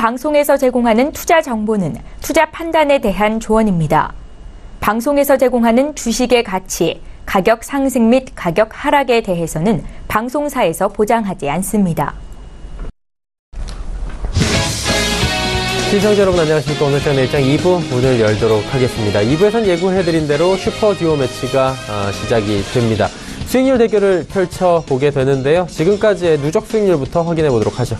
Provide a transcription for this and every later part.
방송에서 제공하는 투자 정보는 투자 판단에 대한 조언입니다. 방송에서 제공하는 주식의 가치, 가격 상승 및 가격 하락에 대해서는 방송사에서 보장하지 않습니다. 시청자 여러분 안녕하십니까. 오늘 시간 일장 2부 문을 열도록 하겠습니다. 2부에선 예고해드린 대로 슈퍼 듀오 매치가 시작이 됩니다. 수익률 대결을 펼쳐보게 되는데요. 지금까지의 누적 수익률부터 확인해 보도록 하죠.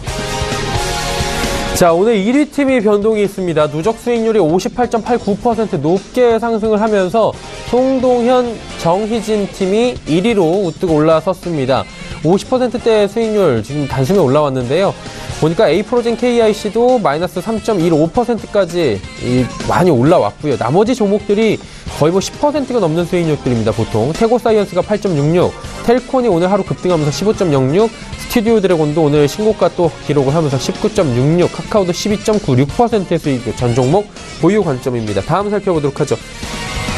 자, 오늘 1위 팀이 변동이 있습니다. 누적 수익률이 58.89% 높게 상승을 하면서 송동현, 정희진 팀이 1위로 우뚝 올라섰습니다. 50%대 수익률 지금 단숨에 올라왔는데요. 보니까 A프로젠 KIC도 마이너스 3.15%까지 많이 올라왔고요. 나머지 종목들이 거의 10%가 넘는 수익률들입니다. 보통 태고사이언스가 8.66, 텔콘이 오늘 하루 급등하면서 15.06, 스튜디오 드래곤도 오늘 신고가 또 기록을 하면서 19.66, 카카오도 12.96%의 수익, 전 종목 보유 관점입니다. 다음 살펴보도록 하죠.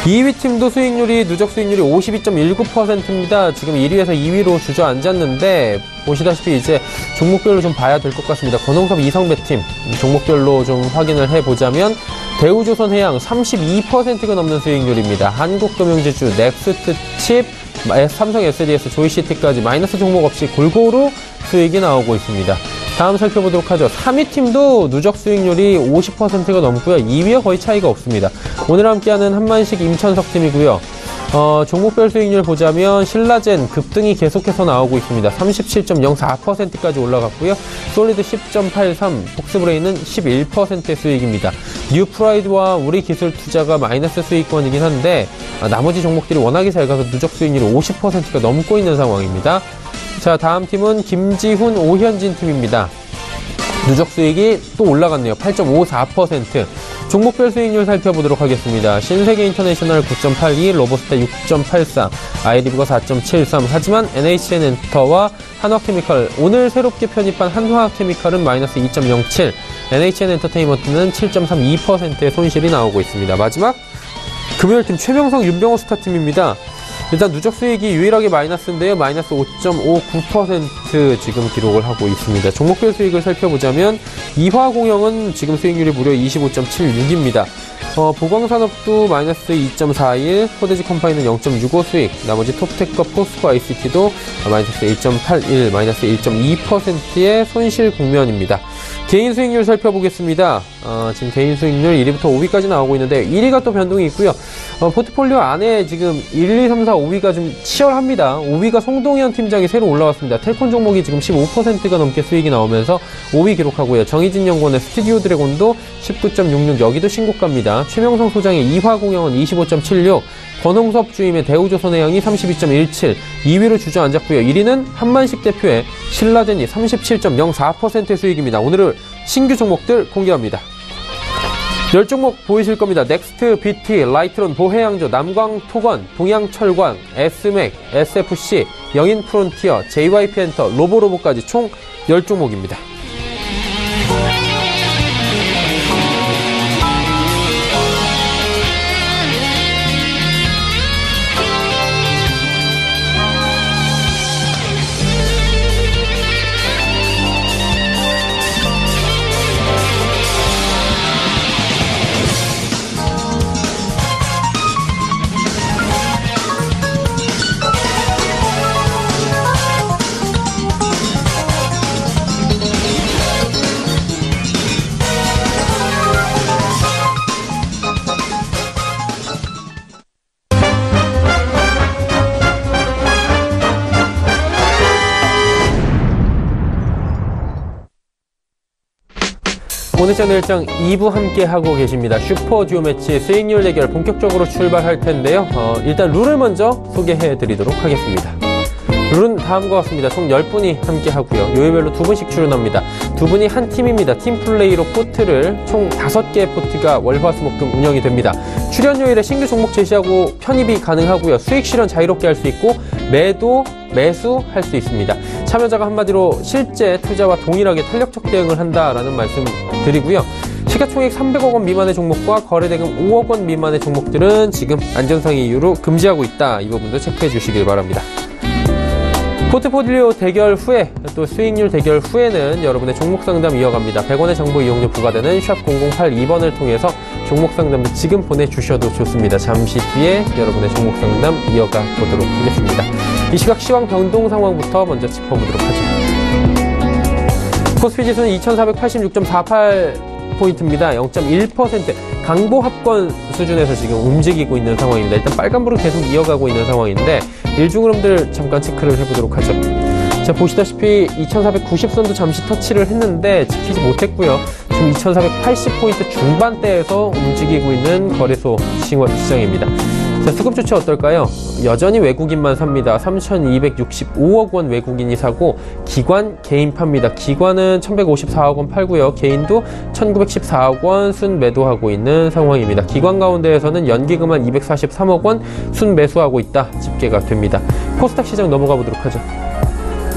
2위 팀도 수익률이 누적 수익률이 52.19%입니다. 지금 1위에서 2위로 주저앉았는데 보시다시피 이제 종목별로 좀 봐야 될 것 같습니다. 권홍섭, 이성배 팀 종목별로 좀 확인을 해보자면 대우조선해양 32%가 넘는 수익률입니다. 한국금융지주, 넥스트칩, 삼성 SDS, 조이시티까지 마이너스 종목 없이 골고루 수익이 나오고 있습니다. 다음 살펴보도록 하죠. 3위 팀도 누적 수익률이 50%가 넘고요. 2위와 거의 차이가 없습니다. 오늘 함께하는 한만식, 임천석 팀이고요. 종목별 수익률 보자면 신라젠 급등이 계속해서 나오고 있습니다. 37.04%까지 올라갔고요. 솔리드 10.83, 폭스브레인은 11%의 수익입니다. 뉴프라이드와 우리기술투자가 마이너스 수익권이긴 한데 나머지 종목들이 워낙에 잘 가서 누적 수익률이 50%가 넘고 있는 상황입니다. 자, 다음 팀은 김지훈, 오현진 팀입니다. 누적 수익이 또 올라갔네요. 8.54%. 종목별 수익률 살펴보도록 하겠습니다. 신세계 인터내셔널 9.82, 로보스타 6.84, 아이리브가 4.73. 하지만 NHN엔터와 한화케미칼, 오늘 새롭게 편입한 한화케미칼은 마이너스 2.07, NHN엔터테인먼트는 7.32%의 손실이 나오고 있습니다. 마지막 금요일팀 최명성, 윤병호 스타팀입니다. 일단 누적 수익이 유일하게 마이너스인데요. 마이너스 5.59% 지금 기록을 하고 있습니다. 종목별 수익을 살펴보자면 이화공영은 지금 수익률이 무려 25.76입니다. 보광산업도 마이너스 2.41, 코데지 컴파니는 0.65 수익, 나머지 톱텍과 포스코 ICT도 마이너스 1.81, 마이너스 1.2%의 손실 국면입니다. 개인 수익률 살펴보겠습니다. 지금 개인 수익률 1위부터 5위까지 나오고 있는데 1위가 또 변동이 있고요. 포트폴리오 안에 지금 1, 2, 3, 4, 5위가 좀 치열합니다. 5위가 송동현 팀장이 새로 올라왔습니다. 텔콘 종목이 지금 15%가 넘게 수익이 나오면서 5위 기록하고요. 정희진 연구원의 스튜디오 드래곤도 19.66, 여기도 신고가입니다. 최명성 소장의 이화공영은 25.76, 권홍섭 주임의 대우조선해양이 32.17, 2위로 주저앉았고요. 1위는 한만식 대표의 신라젠이 37.04%의 수익입니다. 오늘은 신규 종목들 공개합니다. 10종목 보이실 겁니다. 넥스트, BT, 라이트론, 보해양조, 남광토건, 동양철광, S맥, SFC, 영인프론티어, JYP엔터, 로보로보까지 총 10종목입니다. 오늘 채널 일정 2부 함께 하고 계십니다. 슈퍼 듀오 매치 수익률 대결 본격적으로 출발할 텐데요. 일단 룰을 먼저 소개해 드리도록 하겠습니다. 룰은 다음과 같습니다. 총 10분이 함께 하고요. 요일별로 2분씩 출연합니다. 2분이 한 팀입니다. 팀플레이로 포트를 총 5개의 포트가 월화수목금 운영이 됩니다. 출연 요일에 신규 종목 제시하고 편입이 가능하고요. 수익 실현 자유롭게 할 수 있고 매도, 매수 할 수 있습니다. 참여자가 한마디로 실제 투자와 동일하게 탄력적 대응을 한다라는 말씀 드리고요. 시가총액 300억 원 미만의 종목과 거래대금 5억 원 미만의 종목들은 지금 안전상의 이유로 금지하고 있다. 이 부분도 체크해 주시길 바랍니다. 포트폴리오 대결 후에 또 수익률 대결 후에는 여러분의 종목 상담 이어갑니다. 100원의 정보 이용료 부과되는 샵 0082번을 통해서 종목 상담도 지금 보내주셔도 좋습니다. 잠시 뒤에 여러분의 종목 상담 이어가 보도록 하겠습니다. 이 시각 시황 변동 상황부터 먼저 짚어보도록 하죠. 코스피 지수는 2486.48포인트입니다. 0.1% 강보합권 수준에서 지금 움직이고 있는 상황입니다. 일단 빨간불은 계속 이어가고 있는 상황인데 일중 흐름들 잠깐 체크를 해보도록 하죠. 자, 보시다시피 2490선도 잠시 터치를 했는데 지키지 못했고요. 지금 2480포인트 중반대에서 움직이고 있는 거래소 시장입니다. 자, 수급 주체 어떨까요? 여전히 외국인만 삽니다. 3,265억 원 외국인이 사고 기관, 개인 팝니다. 기관은 1,154억 원 팔고요. 개인도 1,914억 원 순 매도하고 있는 상황입니다. 기관 가운데에서는 연기금한 243억 원 순 매수하고 있다 집계가 됩니다. 코스닥 시장 넘어가 보도록 하죠.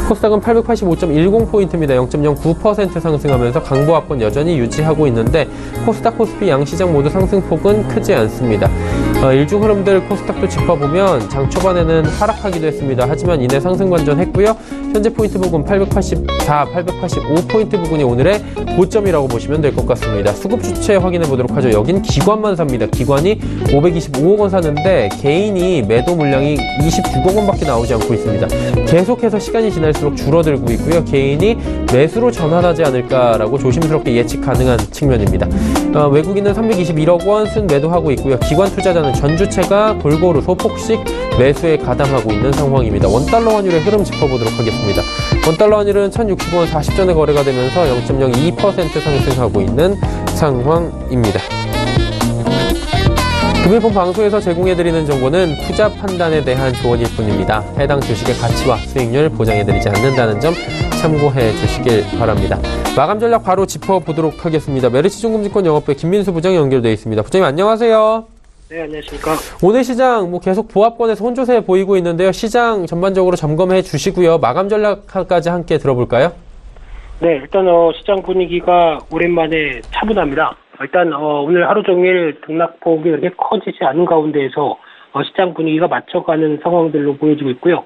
코스닥은 885.10포인트입니다. 0.09% 상승하면서 강보합권 여전히 유지하고 있는데 코스닥, 코스피 양시장 모두 상승폭은 크지 않습니다. 일중 흐름들 코스닥도 짚어보면 장 초반에는 하락하기도 했습니다. 하지만 이내 상승 반전했고요. 현재 포인트 부근 884, 885포인트 부근이 오늘의 고점이라고 보시면 될 것 같습니다. 수급 주체 확인해 보도록 하죠. 여긴 기관만 삽니다. 기관이 525억 원 사는데 개인이 매도 물량이 26억 원밖에 나오지 않고 있습니다. 계속해서 시간이 지날수록 줄어들고 있고요. 개인이 매수로 전환하지 않을까라고 조심스럽게 예측 가능한 측면입니다. 외국인은 321억 원 순 매도하고 있고요. 기관 투자자는 전주체가 골고루 소폭씩 매수에 가담하고 있는 상황입니다. 원달러 환율의 흐름 짚어보도록 하겠습니다. 원달러 환율은 1,060원 40전에 거래가 되면서 0.02% 상승하고 있는 상황입니다. 금일본 방송에서 제공해드리는 정보는 투자 판단에 대한 조언일 뿐입니다. 해당 주식의 가치와 수익률 보장해드리지 않는다는 점 참고해 주시길 바랍니다. 마감 전략 바로 짚어보도록 하겠습니다. 메리츠증권증권 영업부의 김민수 부장이 연결되어 있습니다. 부장님 안녕하세요. 네, 안녕하십니까. 오늘 시장 계속 보합권에서 혼조세 보이고 있는데요. 시장 전반적으로 점검해 주시고요. 마감 전략까지 함께 들어볼까요? 네, 일단 시장 분위기가 오랜만에 차분합니다. 일단 오늘 하루 종일 등락폭이 그렇게 커지지 않은 가운데에서 시장 분위기가 맞춰가는 상황들로 보여지고 있고요.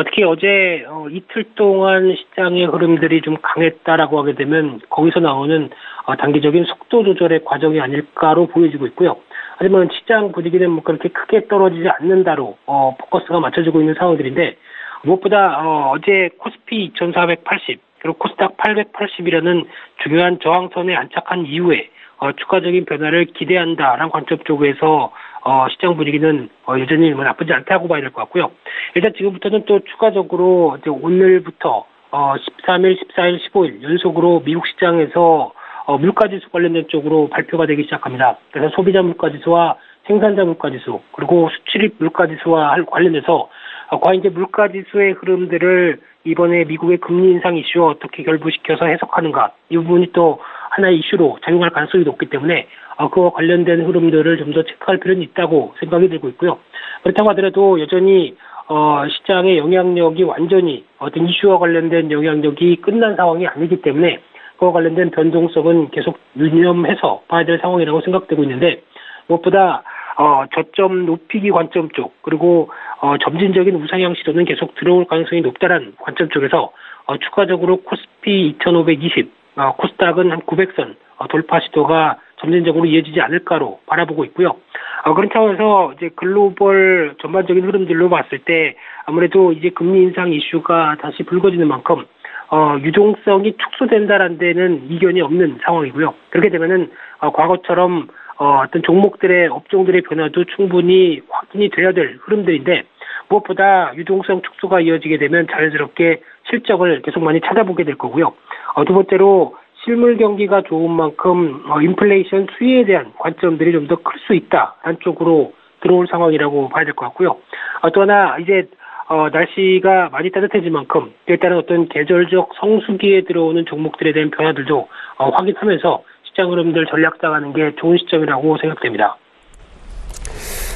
특히 어제 이틀 동안 시장의 흐름들이 좀 강했다라고 하게 되면 거기서 나오는 단기적인 속도 조절의 과정이 아닐까로 보여지고 있고요. 하지만 시장 분위기는 그렇게 크게 떨어지지 않는다로 포커스가 맞춰지고 있는 상황들인데 무엇보다 어제 코스피 2480 그리고 코스닥 880이라는 중요한 저항선에 안착한 이후에 추가적인 변화를 기대한다라는 관점 쪽에서 시장 분위기는 여전히 나쁘지 않다고 봐야 될 것 같고요. 일단 지금부터는 또 추가적으로 이제 오늘부터 13일, 14일, 15일 연속으로 미국 시장에서 물가지수 관련된 쪽으로 발표가 되기 시작합니다. 그래서 소비자 물가지수와 생산자 물가지수 그리고 수출입 물가지수와 관련해서 과연 이제 물가지수의 흐름들을 이번에 미국의 금리 인상 이슈와 어떻게 결부시켜서 해석하는가 이 부분이 또 하나의 이슈로 작용할 가능성이 높기 때문에 그와 관련된 흐름들을 좀 더 체크할 필요는 있다고 생각이 들고 있고요. 그렇다고 하더라도 여전히 시장의 영향력이 완전히 어떤 이슈와 관련된 영향력이 끝난 상황이 아니기 때문에 그와 관련된 변동성은 계속 유념해서 봐야 될 상황이라고 생각되고 있는데 무엇보다 저점 높이기 관점 쪽 그리고 점진적인 우상향 시도는 계속 들어올 가능성이 높다는 관점 쪽에서 추가적으로 코스피 2520 코스닥은 한 900선 돌파 시도가 점진적으로 이어지지 않을까로 바라보고 있고요. 그런 차원에서 이제 글로벌 전반적인 흐름들로 봤을 때 아무래도 이제 금리 인상 이슈가 다시 불거지는 만큼 유동성이 축소된다라는 데는 이견이 없는 상황이고요. 그렇게 되면은 과거처럼 어떤 종목들의 업종들의 변화도 충분히 확인이 돼야 될 흐름들인데 무엇보다 유동성 축소가 이어지게 되면 자연스럽게 실적을 계속 많이 찾아보게 될 거고요. 두 번째로 실물 경기가 좋은 만큼 인플레이션 수위에 대한 관점들이 좀 더 클 수 있다라는 쪽으로 들어올 상황이라고 봐야 될 것 같고요. 또 하나 이제 날씨가 많이 따뜻해진 만큼 일단은 어떤 계절적 성수기에 들어오는 종목들에 대한 변화들도 확인하면서 시장 흐름들 전략 짜가는 게 좋은 시점이라고 생각됩니다.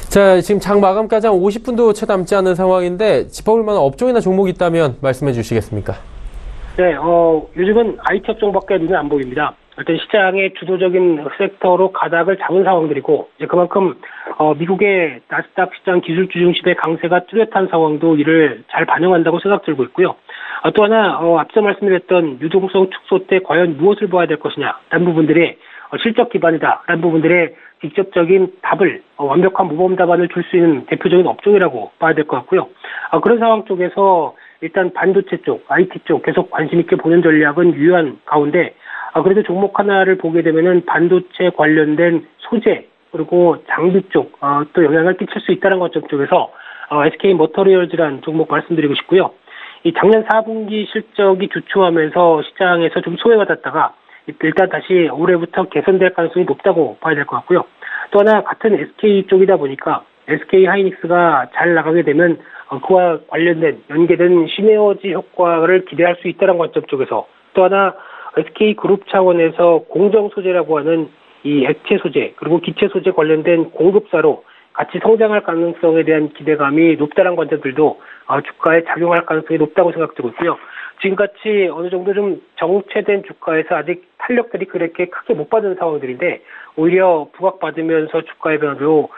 자, 지금 장 마감까지 한 50분도 채 남지 않은 상황인데 짚어볼 만한 업종이나 종목이 있다면 말씀해 주시겠습니까? 네, 요즘은 IT 업종밖에 눈에 안 보입니다. 일단 시장의 주도적인 섹터로 가닥을 잡은 상황들이고, 이제 그만큼 미국의 나스닥 시장 기술주 중심의 강세가 뚜렷한 상황도 이를 잘 반영한다고 생각 들고 있고요. 또 하나 앞서 말씀드렸던 유동성 축소 때 과연 무엇을 봐야 될 것이냐라는 부분들이 실적 기반이다라는 부분들의 직접적인 답을 완벽한 모범 답안을 줄 수 있는 대표적인 업종이라고 봐야 될 것 같고요. 그런 상황 쪽에서 일단 반도체 쪽, IT 쪽 계속 관심 있게 보는 전략은 유효한 가운데, 그래도 종목 하나를 보게 되면은 반도체 관련된 소재 그리고 장비 쪽 또 영향을 끼칠 수 있다는 관점 쪽에서 SK 머터리얼즈라는 종목 말씀드리고 싶고요. 이 작년 4분기 실적이 주춤하면서 시장에서 좀 소외받았다가 일단 다시 올해부터 개선될 가능성이 높다고 봐야 될 것 같고요. 또 하나 같은 SK 쪽이다 보니까 SK 하이닉스가 잘 나가게 되면 그와 관련된 연계된 시너지 효과를 기대할 수 있다는 관점 쪽에서, 또 하나 SK 그룹 차원에서 공정 소재라고 하는 이 액체 소재 그리고 기체 소재 관련된 공급사로 같이 성장할 가능성에 대한 기대감이 높다는 관점들도 주가에 작용할 가능성이 높다고 생각되고 있고요. 지금같이 어느 정도 좀 정체된 주가에서 아직 탄력들이 그렇게 크게 못 받은 상황들인데, 오히려 부각받으면서 주가의 변화로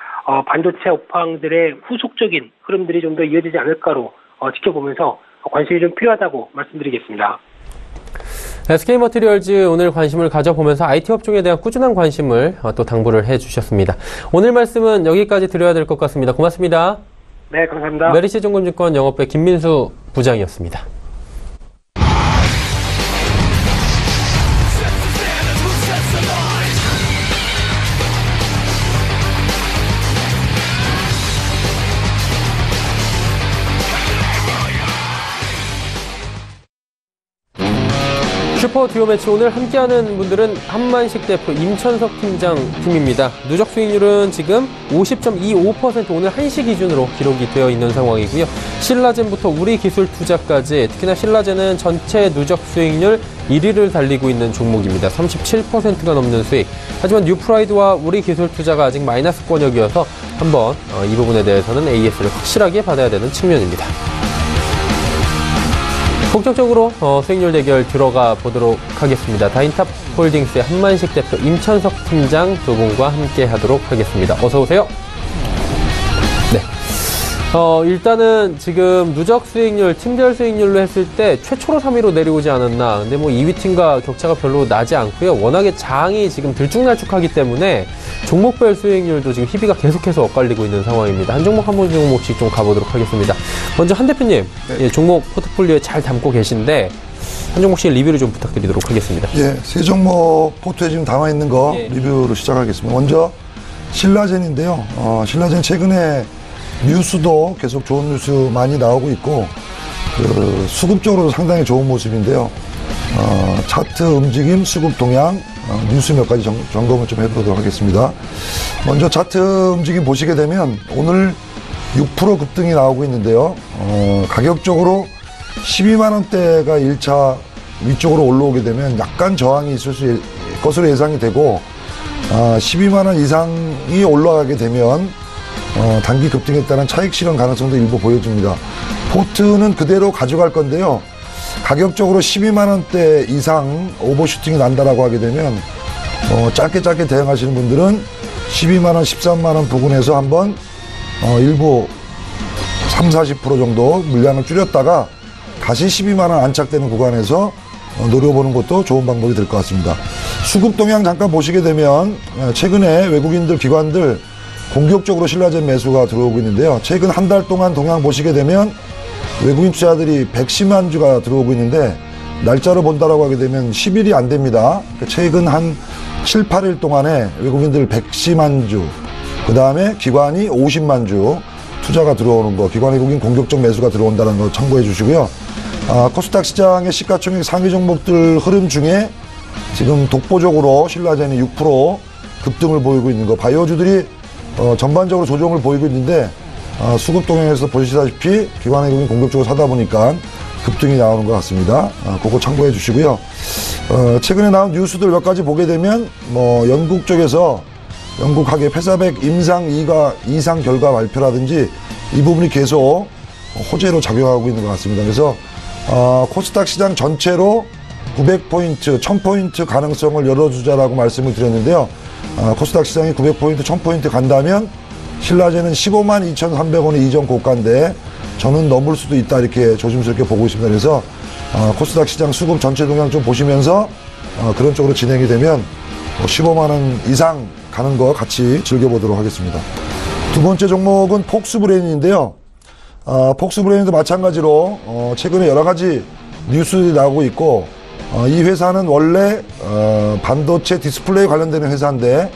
반도체 업황들의 후속적인 흐름들이 좀 더 이어지지 않을까로 지켜보면서 관심이 좀 필요하다고 말씀드리겠습니다. SK머티리얼즈 오늘 관심을 가져보면서 IT 업종에 대한 꾸준한 관심을 또 당부를 해주셨습니다. 오늘 말씀은 여기까지 드려야 될 것 같습니다. 고맙습니다. 네, 감사합니다. 메리시증권증권 영업부의 김민수 부장이었습니다. 슈퍼 듀오 매치 오늘 함께하는 분들은 한만식 대표, 임천석 팀장 팀입니다. 누적 수익률은 지금 50.25% 오늘 1시 기준으로 기록이 되어 있는 상황이고요. 신라젠부터 우리기술투자까지, 특히나 신라젠은 전체 누적 수익률 1위를 달리고 있는 종목입니다. 37%가 넘는 수익. 하지만 뉴프라이드와 우리기술투자가 아직 마이너스 권역이어서 한번 이 부분에 대해서는 AS를 확실하게 받아야 되는 측면입니다. 본격적으로 수익률 대결 들어가 보도록 하겠습니다. 다인탑 홀딩스의 한만식 대표, 임천석 팀장 두 분과 함께 하도록 하겠습니다. 어서 오세요. 네. 일단은 지금 누적 수익률, 팀별 수익률로 했을 때 최초로 3위로 내려오지 않았나. 근데 뭐 2위 팀과 격차가 별로 나지 않고요. 워낙에 장이 지금 들쭉날쭉하기 때문에 종목별 수익률도 지금 희비가 계속해서 엇갈리고 있는 상황입니다. 한 종목 한 종목씩 좀 가보도록 하겠습니다. 먼저 한 대표님, 네. 예, 종목 포트폴리오에 잘 담고 계신데 한 종목씩 리뷰를 좀 부탁드리도록 하겠습니다. 예, 세 종목 포트에 지금 담아 있는 거 리뷰로 시작하겠습니다. 먼저 신라젠인데요. 신라젠 최근에 뉴스도 계속 좋은 뉴스 많이 나오고 있고, 수급적으로도 상당히 좋은 모습인데요. 차트 움직임, 수급 동향, 뉴스 몇 가지 점검을 좀 해보도록 하겠습니다. 먼저 차트 움직임 보시게 되면 오늘 6% 급등이 나오고 있는데요. 가격적으로 12만원대가 1차 위쪽으로 올라오게 되면 약간 저항이 있을 것으로 예상이 되고, 12만원 이상이 올라가게 되면 단기 급등에 따른 차익 실현 가능성도 일부 보여줍니다. 포트는 그대로 가져갈 건데요. 가격적으로 12만원대 이상 오버슈팅이 난다라고 하게 되면 짧게 대응하시는 분들은 12만원, 13만원 부근에서 한번 일부 30-40% 정도 물량을 줄였다가 다시 12만원 안착되는 구간에서 노려보는 것도 좋은 방법이 될 것 같습니다. 수급 동향 잠깐 보시게 되면 최근에 외국인들, 기관들 공격적으로 신라젠 매수가 들어오고 있는데요. 최근 한 달 동안 동향 보시게 되면 외국인 투자들이 110만 주가 들어오고 있는데, 날짜로 본다라고 하게 되면 10일이 안 됩니다. 최근 한 7, 8일 동안에 외국인들 110만 주, 그 다음에 기관이 50만 주 투자가 들어오는 거, 기관 외국인 공격적 매수가 들어온다는 거 참고해 주시고요. 코스닥 시장의 시가총액 상위 종목들 흐름 중에 지금 독보적으로 신라젠이 6% 급등을 보이고 있는 거, 바이오주들이 전반적으로 조정을 보이고 있는데, 수급 동향에서 보시다시피 기관 외국인 공격적으로 사다 보니까 급등이 나오는 것 같습니다. 그거 참고해 주시고요. 최근에 나온 뉴스들 몇 가지 보게 되면 영국 쪽에서 영국하게 페사백 임상 이상 결과 발표라든지 이 부분이 계속 호재로 작용하고 있는 것 같습니다. 그래서 코스닥 시장 전체로 900포인트, 1000포인트 가능성을 열어주자라고 말씀을 드렸는데요. 코스닥 시장이 900포인트, 1000포인트 간다면 신라제는 15만 2,300원의 이전 고가인데 저는 넘을 수도 있다 이렇게 조심스럽게 보고 있습니다. 그래서 코스닥 시장 수급 전체 동향 좀 보시면서 그런 쪽으로 진행이 되면 15만 원 이상 가는 거 같이 즐겨보도록 하겠습니다. 두 번째 종목은 폭스브레인인데요. 폭스브레인도 마찬가지로 최근에 여러 가지 뉴스들이 나오고 있고 이 회사는 원래 반도체 디스플레이 관련되는 회사인데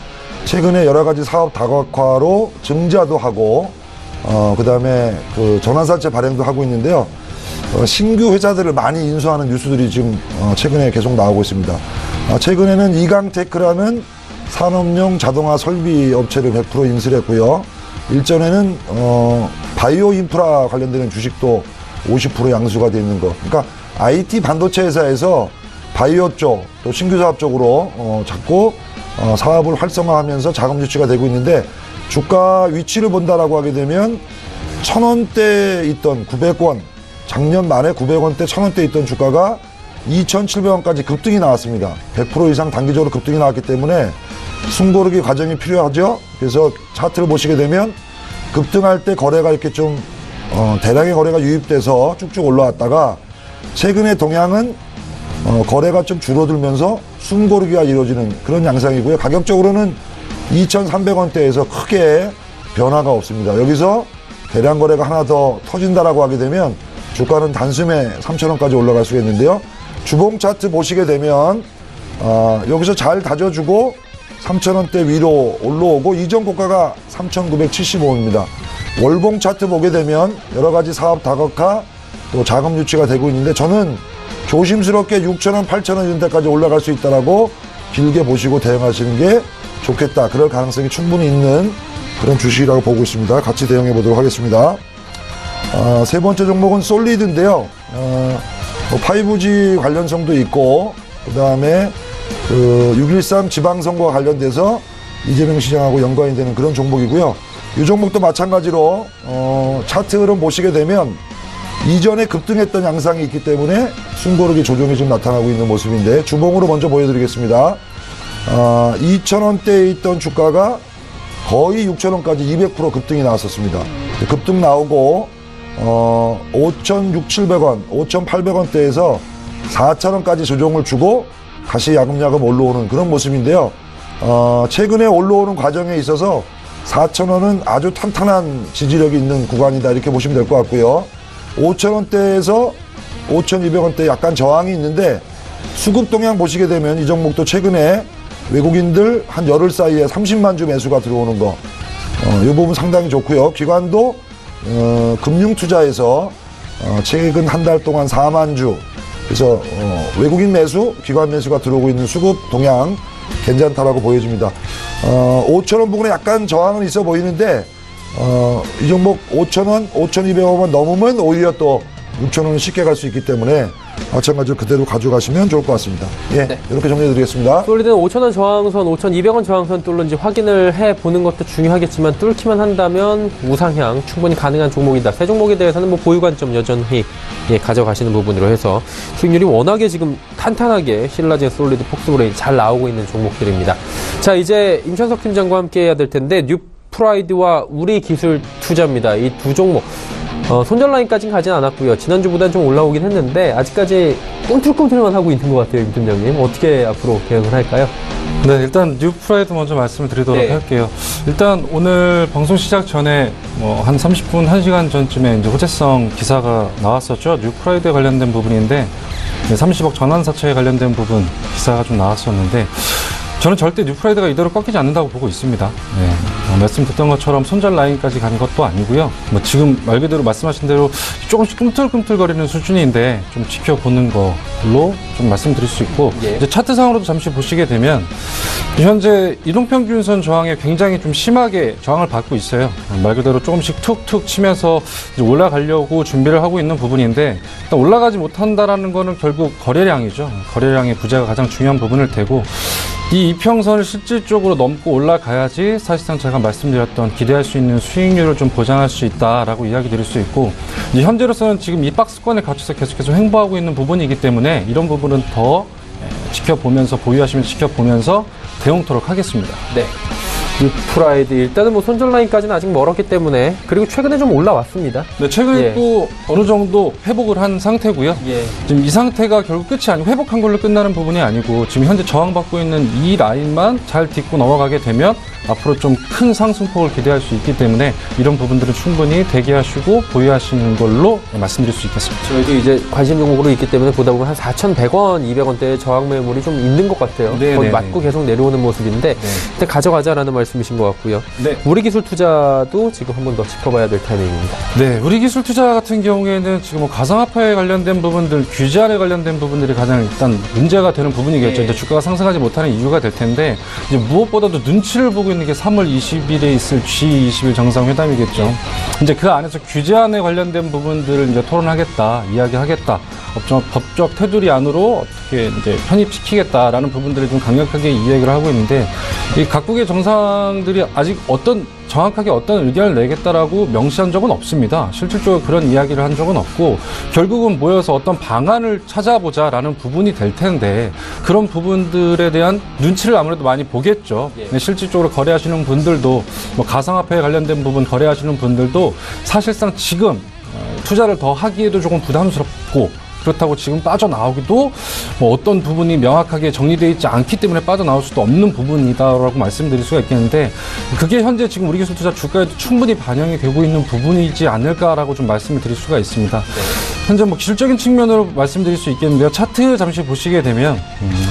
최근에 여러 가지 사업 다각화로 증자도 하고 그 다음에 그 전환사채 발행도 하고 있는데요. 신규 회사들을 많이 인수하는 뉴스들이 지금 최근에 계속 나오고 있습니다. 최근에는 이강테크라는 산업용 자동화 설비 업체를 100% 인수를 했고요. 일전에는 바이오 인프라 관련되는 주식도 50% 양수가 되어 있는 거. 그러니까 IT 반도체 회사에서 바이오 쪽, 또 신규 사업 쪽으로 자꾸 사업을 활성화하면서 자금 유치가 되고 있는데 주가 위치를 본다라고 하게 되면 1,000원대에 있던 900원, 작년 말에 900원대, 1,000원대에 있던 주가가 2,700원까지 급등이 나왔습니다. 100% 이상 단기적으로 급등이 나왔기 때문에 숨고르기 과정이 필요하죠. 그래서 차트를 보시게 되면 급등할 때 거래가 이렇게 좀 대량의 거래가 유입돼서 쭉쭉 올라왔다가 최근의 동향은 거래가 좀 줄어들면서 숨고르기가 이루어지는 그런 양상이고요. 가격적으로는 2,300원대에서 크게 변화가 없습니다. 여기서 대량 거래가 하나 더 터진다라고 하게 되면 주가는 단숨에 3,000원까지 올라갈 수가 있는데요. 주봉 차트 보시게 되면 여기서 잘 다져주고 3,000원대 위로 올라오고 이전 고가가 3,975원입니다. 월봉 차트 보게 되면 여러 가지 사업 다각화 또 자금 유치가 되고 있는데 저는 조심스럽게 6,000원, 8,000원 이런 데까지 올라갈 수 있다라고 길게 보시고 대응하시는 게 좋겠다. 그럴 가능성이 충분히 있는 그런 주식이라고 보고 있습니다. 같이 대응해 보도록 하겠습니다. 세 번째 종목은 솔리드인데요. 5G 관련성도 있고 그 다음에 6.13 지방선거와 관련돼서 이재명 시장하고 연관이 되는 그런 종목이고요. 이 종목도 마찬가지로 차트 흐름 보시게 되면 이전에 급등했던 양상이 있기 때문에 숨고르기 조정이 좀 나타나고 있는 모습인데 주봉으로 먼저 보여드리겠습니다. 2,000원대에 있던 주가가 거의 6,000원까지 200% 급등이 나왔었습니다. 급등 나오고 5,600~700원, 5,800원대에서 4,000원까지 조정을 주고 다시 야금야금 올라오는 그런 모습인데요. 최근에 올라오는 과정에 있어서 4,000원은 아주 탄탄한 지지력이 있는 구간이다 이렇게 보시면 될 것 같고요. 5,000원대에서 5,200원대 약간 저항이 있는데 수급 동향 보시게 되면 이 종목도 최근에 외국인들 한 열흘 사이에 30만 주 매수가 들어오는 거, 이 부분 상당히 좋고요. 기관도 금융투자에서 최근 한 달 동안 4만 주, 그래서 외국인 매수, 기관 매수가 들어오고 있는 수급 동향 괜찮다라고 보여집니다. 5,000원 부근에 약간 저항은 있어 보이는데 이 종목 5,000원, 5,200원만 넘으면 오히려 또 6,000원은 쉽게 갈 수 있기 때문에 마찬가지로 그대로 가져가시면 좋을 것 같습니다. 예, 네. 이렇게 정리해드리겠습니다. 솔리드는 5,000원 저항선, 5,200원 저항선 뚫는지 확인을 해보는 것도 중요하겠지만 뚫기만 한다면 우상향 충분히 가능한 종목이다. 세 종목에 대해서는 뭐 보유 관점 여전히 가져가시는 부분으로 해서 수익률이 워낙에 지금 탄탄하게 신라제, 솔리드, 폭스브레인 잘 나오고 있는 종목들입니다. 자, 이제 임천석 팀장과 함께 해야 될 텐데 뉴프라이드와 우리기술투자입니다. 이 두 종목. 손절 라인까지는 가진 않았고요. 지난주보다는 좀 올라오긴 했는데 아직까지 꿈틀꿈틀만 하고 있는 것 같아요. 임 팀장님. 어떻게 앞으로 대응을 할까요? 네, 일단 뉴프라이드 먼저 말씀을 드리도록 할게요. 일단 오늘 방송 시작 전에 한 30분, 1시간 전쯤에 이제 호재성 기사가 나왔었죠. 뉴프라이드에 관련된 부분인데 30억 전환사채에 관련된 부분 기사가 좀 나왔었는데 저는 절대 뉴프라이드가 이대로 꺾이지 않는다고 보고 있습니다. 네. 말씀드렸던 것처럼 손절 라인까지 가는 것도 아니고요. 지금 말 그대로 말씀하신 대로 조금씩 꿈틀꿈틀거리는 수준인데 좀 지켜보는 걸로 좀 말씀드릴 수 있고 이제 차트상으로도 잠시 보시게 되면 현재 이동평균선 저항에 굉장히 좀 심하게 저항을 받고 있어요. 말 그대로 조금씩 툭툭 치면서 이제 올라가려고 준비를 하고 있는 부분인데 일단 올라가지 못한다라는 거는 결국 거래량이죠. 거래량의 부재가 가장 중요한 부분일 테고 이 이평선을 실질적으로 넘고 올라가야지 사실상 제가 말씀드렸던 기대할 수 있는 수익률을 좀 보장할 수 있다라고 이야기 드릴 수 있고, 이제 현재로서는 지금 이 박스권에 갇혀서 계속해서 횡보하고 있는 부분이기 때문에 이런 부분은 더 지켜보면서, 보유하시면서 지켜보면서 대응토록 하겠습니다. 네. 뉴프라이드 일단은 뭐 손절 라인까지는 아직 멀었기 때문에, 그리고 최근에 좀 올라왔습니다. 네, 최근에 예. 또 어느 정도 회복을 한 상태고요. 예. 지금 이 상태가 결국 끝이 아니고 회복한 걸로 끝나는 부분이 아니고, 지금 현재 저항받고 있는 이 라인만 잘 딛고 넘어가게 되면 앞으로 좀 큰 상승폭을 기대할 수 있기 때문에 이런 부분들은 충분히 대기하시고 보유하시는 걸로 말씀드릴 수 있겠습니다. 저희도 이제 관심 종목으로 있기 때문에 보다 보면 한 4,100원, 200원대의 저항 매물이 좀 있는 것 같아요. 네, 거기 네, 맞고 네. 계속 내려오는 모습인데 일단 가져가자라는 말씀이신 것 같고요. 네. 우리기술 투자도 지금 한 번 더 짚어봐야 될 타이밍입니다. 네, 우리기술 투자 같은 경우에는 지금 뭐 가상화폐에 관련된 부분들, 규제안에 관련된 부분들이 가장 일단 문제가 되는 부분이겠죠. 네. 이제 주가가 상승하지 못하는 이유가 될 텐데, 이제 무엇보다도 눈치를 보고 있는 게 3월 20일에 있을 G20 정상회담이겠죠. 이제 그 안에서 규제안에 관련된 부분들을 이제 토론하겠다, 이야기하겠다, 법적 테두리 안으로 어떻게 이제 편입시키겠다라는 부분들을 좀 강력하게 이야기를 하고 있는데, 이 각국의 정상들이 아직 정확하게 어떤 의견을 내겠다라고 명시한 적은 없습니다. 실질적으로 그런 이야기를 한 적은 없고, 결국은 모여서 어떤 방안을 찾아보자라는 부분이 될 텐데, 그런 부분들에 대한 눈치를 아무래도 많이 보겠죠. 예. 실질적으로 거래하시는 분들도, 뭐 가상화폐에 관련된 부분 거래하시는 분들도 사실상 지금 투자를 더 하기에도 조금 부담스럽고, 그렇다고 지금 빠져나오기도 뭐 어떤 부분이 명확하게 정리되어 있지 않기 때문에 빠져나올 수도 없는 부분이다라고 말씀드릴 수가 있겠는데, 그게 현재 지금 우리기술 투자 주가에도 충분히 반영이 되고 있는 부분이지 않을까라고 좀 말씀을 드릴 수가 있습니다. 네. 현재 뭐 기술적인 측면으로 말씀드릴 수 있겠는데요. 차트 잠시 보시게 되면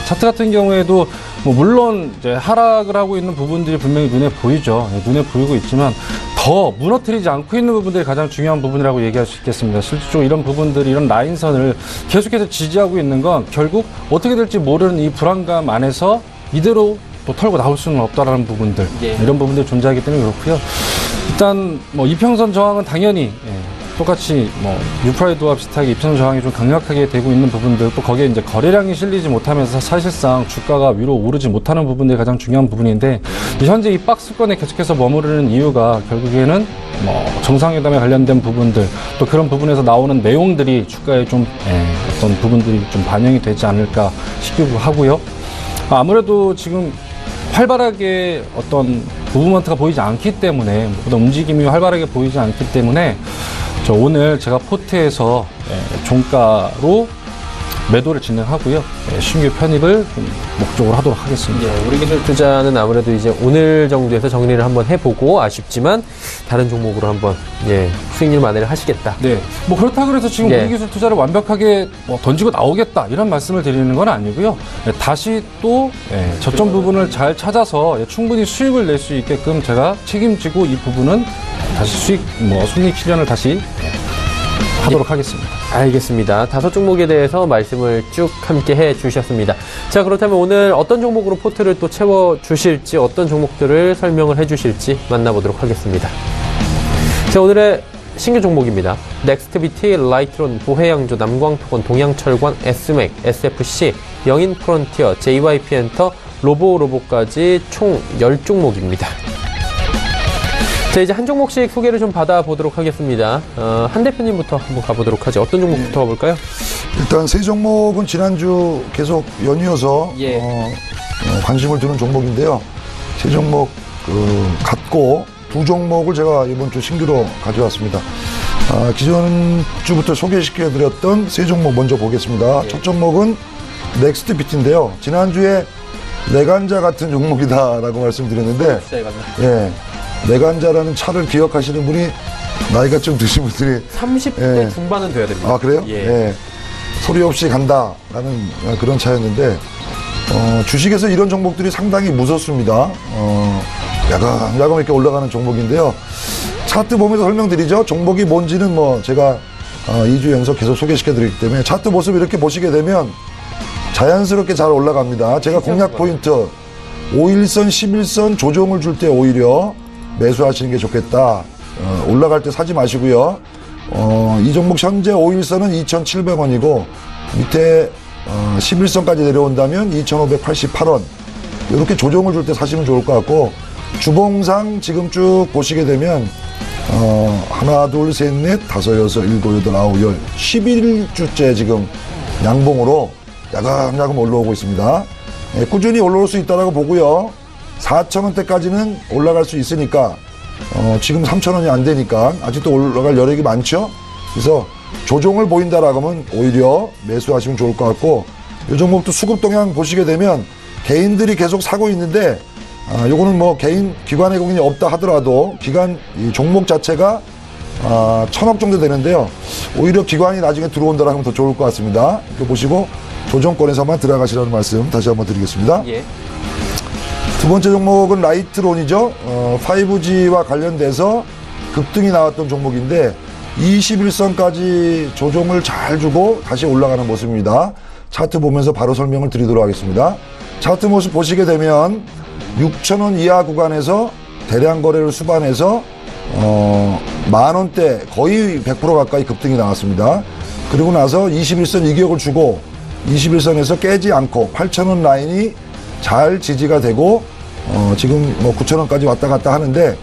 차트 같은 경우에도 뭐 물론 이제 하락을 하고 있는 부분들이 분명히 눈에 보이죠. 눈에 보이고 있지만 더 무너뜨리지 않고 있는 부분들이 가장 중요한 부분이라고 얘기할 수 있겠습니다. 실질적으로 이런 부분들이, 이런 라인선을 계속해서 지지하고 있는 건 결국 어떻게 될지 모르는 이 불안감 안에서 이대로 또 털고 나올 수는 없다라는 부분들, 예. 이런 부분들이 존재하기 때문에 그렇고요. 일단 뭐 이평선 저항은 당연히 똑같이 뭐 뉴프라이드와 비슷하게 이평선 저항이 좀 강력하게 되고 있는 부분들, 또 거기에 이제 거래량이 실리지 못하면서 사실상 주가가 위로 오르지 못하는 부분들이 가장 중요한 부분인데, 현재 이 박스권에 계속해서 머무르는 이유가 결국에는 뭐 정상회담에 관련된 부분들, 또 그런 부분에서 나오는 내용들이 주가에 좀 어떤 부분들이 좀 반영이 되지 않을까 싶기도 하고요. 아무래도 지금 활발하게 어떤 무브먼트가 보이지 않기 때문에, 어떤 움직임이 활발하게 보이지 않기 때문에 오늘 제가 포트에서 종가로 매도를 진행하고요. 신규 편입을 목적으로 하도록 하겠습니다. 예, 우리기술 투자는 아무래도 이제 오늘 정도에서 정리를 한번 해보고, 아쉽지만 다른 종목으로 한번 수익률 만회를 하시겠다. 네, 뭐 그렇다고 해서 지금 예. 우리기술 투자를 완벽하게 뭐 던지고 나오겠다 이런 말씀을 드리는 건 아니고요. 다시 또 저점 부분을 잘 찾아서 충분히 수익을 낼 수 있게끔 제가 책임지고, 이 부분은 다시 손익 실현을 다시 하도록 하겠습니다. 알겠습니다. 5종목에 대해서 말씀을 쭉 함께 해 주셨습니다. 자, 그렇다면 오늘 어떤 종목으로 포트를 또 채워 주실지, 어떤 종목들을 설명을 해 주실지 만나보도록 하겠습니다. 자, 오늘의 신규 종목입니다. 넥스트비티, 라이트론, 보혜양조, 남광토건, 동양철관, S맥, SFC, 영인프론티어, JYP엔터, 로보로보까지 총 10종목입니다. 자, 이제 한 종목씩 소개를 좀 받아보도록 하겠습니다. 한 대표님부터 한번 가보도록 하죠. 어떤 종목부터 가볼까요? 일단 세 종목은 지난주 계속 연이어서 관심을 두는 종목인데요. 세 종목 같고, 두 종목을 제가 이번 주 신규로 가져왔습니다. 기존 주부터 소개시켜드렸던 세 종목 먼저 보겠습니다. 첫 종목은 넥스트비트인데요. 지난주에 내관자 같은 종목이다라고 말씀드렸는데, 내관자라는 차를 기억하시는 분이 나이가 좀 드신 분들이 30대 중반은 돼야 됩니다. 아, 그래요? 소리 없이 간다라는 그런 차였는데, 주식에서 이런 종목들이 상당히 무섭습니다. 야금야금 이렇게 올라가는 종목인데요. 차트 보면서 설명드리죠. 종목이 뭔지는 제가 2주 연속 계속 소개시켜드리기 때문에, 차트 모습 이렇게 보시게 되면 자연스럽게 잘 올라갑니다. 제가 공략 포인트, 5일선, 11선 조정을 줄 때 오히려 매수하시는 게 좋겠다. 올라갈 때 사지 마시고요. 이 종목 현재 5일선은 2,700원이고, 밑에 11선까지 내려온다면 2,588원. 이렇게 조정을 줄 때 사시면 좋을 것 같고, 주봉상 지금 쭉 보시게 되면 하나, 둘, 셋, 넷, 다섯, 여섯, 일곱, 여덟, 아홉, 열, 11주째 지금 양봉으로 야금야금 올라오고 있습니다. 예, 꾸준히 올라올 수 있다고 보고요. 4,000원대까지는 올라갈 수 있으니까 지금 3,000원이 안 되니까 아직도 올라갈 여력이 많죠. 그래서 조정을 보인다라고 하면 오히려 매수하시면 좋을 것 같고, 이 종목도 수급 동향 보시게 되면 개인들이 계속 사고 있는데, 요거는 뭐 개인 기관의 공인이 없다 하더라도 기관 이 종목 자체가 1,000억 정도 되는데요. 오히려 기관이 나중에 들어온다라 하면 더 좋을 것 같습니다. 이거 보시고 조정권에서만 들어가시라는 말씀 다시 한번 드리겠습니다. 예. 두 번째 종목은 라이트론이죠. 5G와 관련돼서 급등이 나왔던 종목인데 21선까지 조정을 잘 주고 다시 올라가는 모습입니다. 차트 보면서 바로 설명을 드리도록 하겠습니다. 차트 모습 보시게 되면 6,000원 이하 구간에서 대량 거래를 수반해서 만원대 거의 100% 가까이 급등이 나왔습니다. 그리고 나서 21선 이격을 주고 21선에서 깨지 않고 8,000원 라인이 잘 지지가 되고 지금 뭐 9,000원까지 왔다 갔다 하는데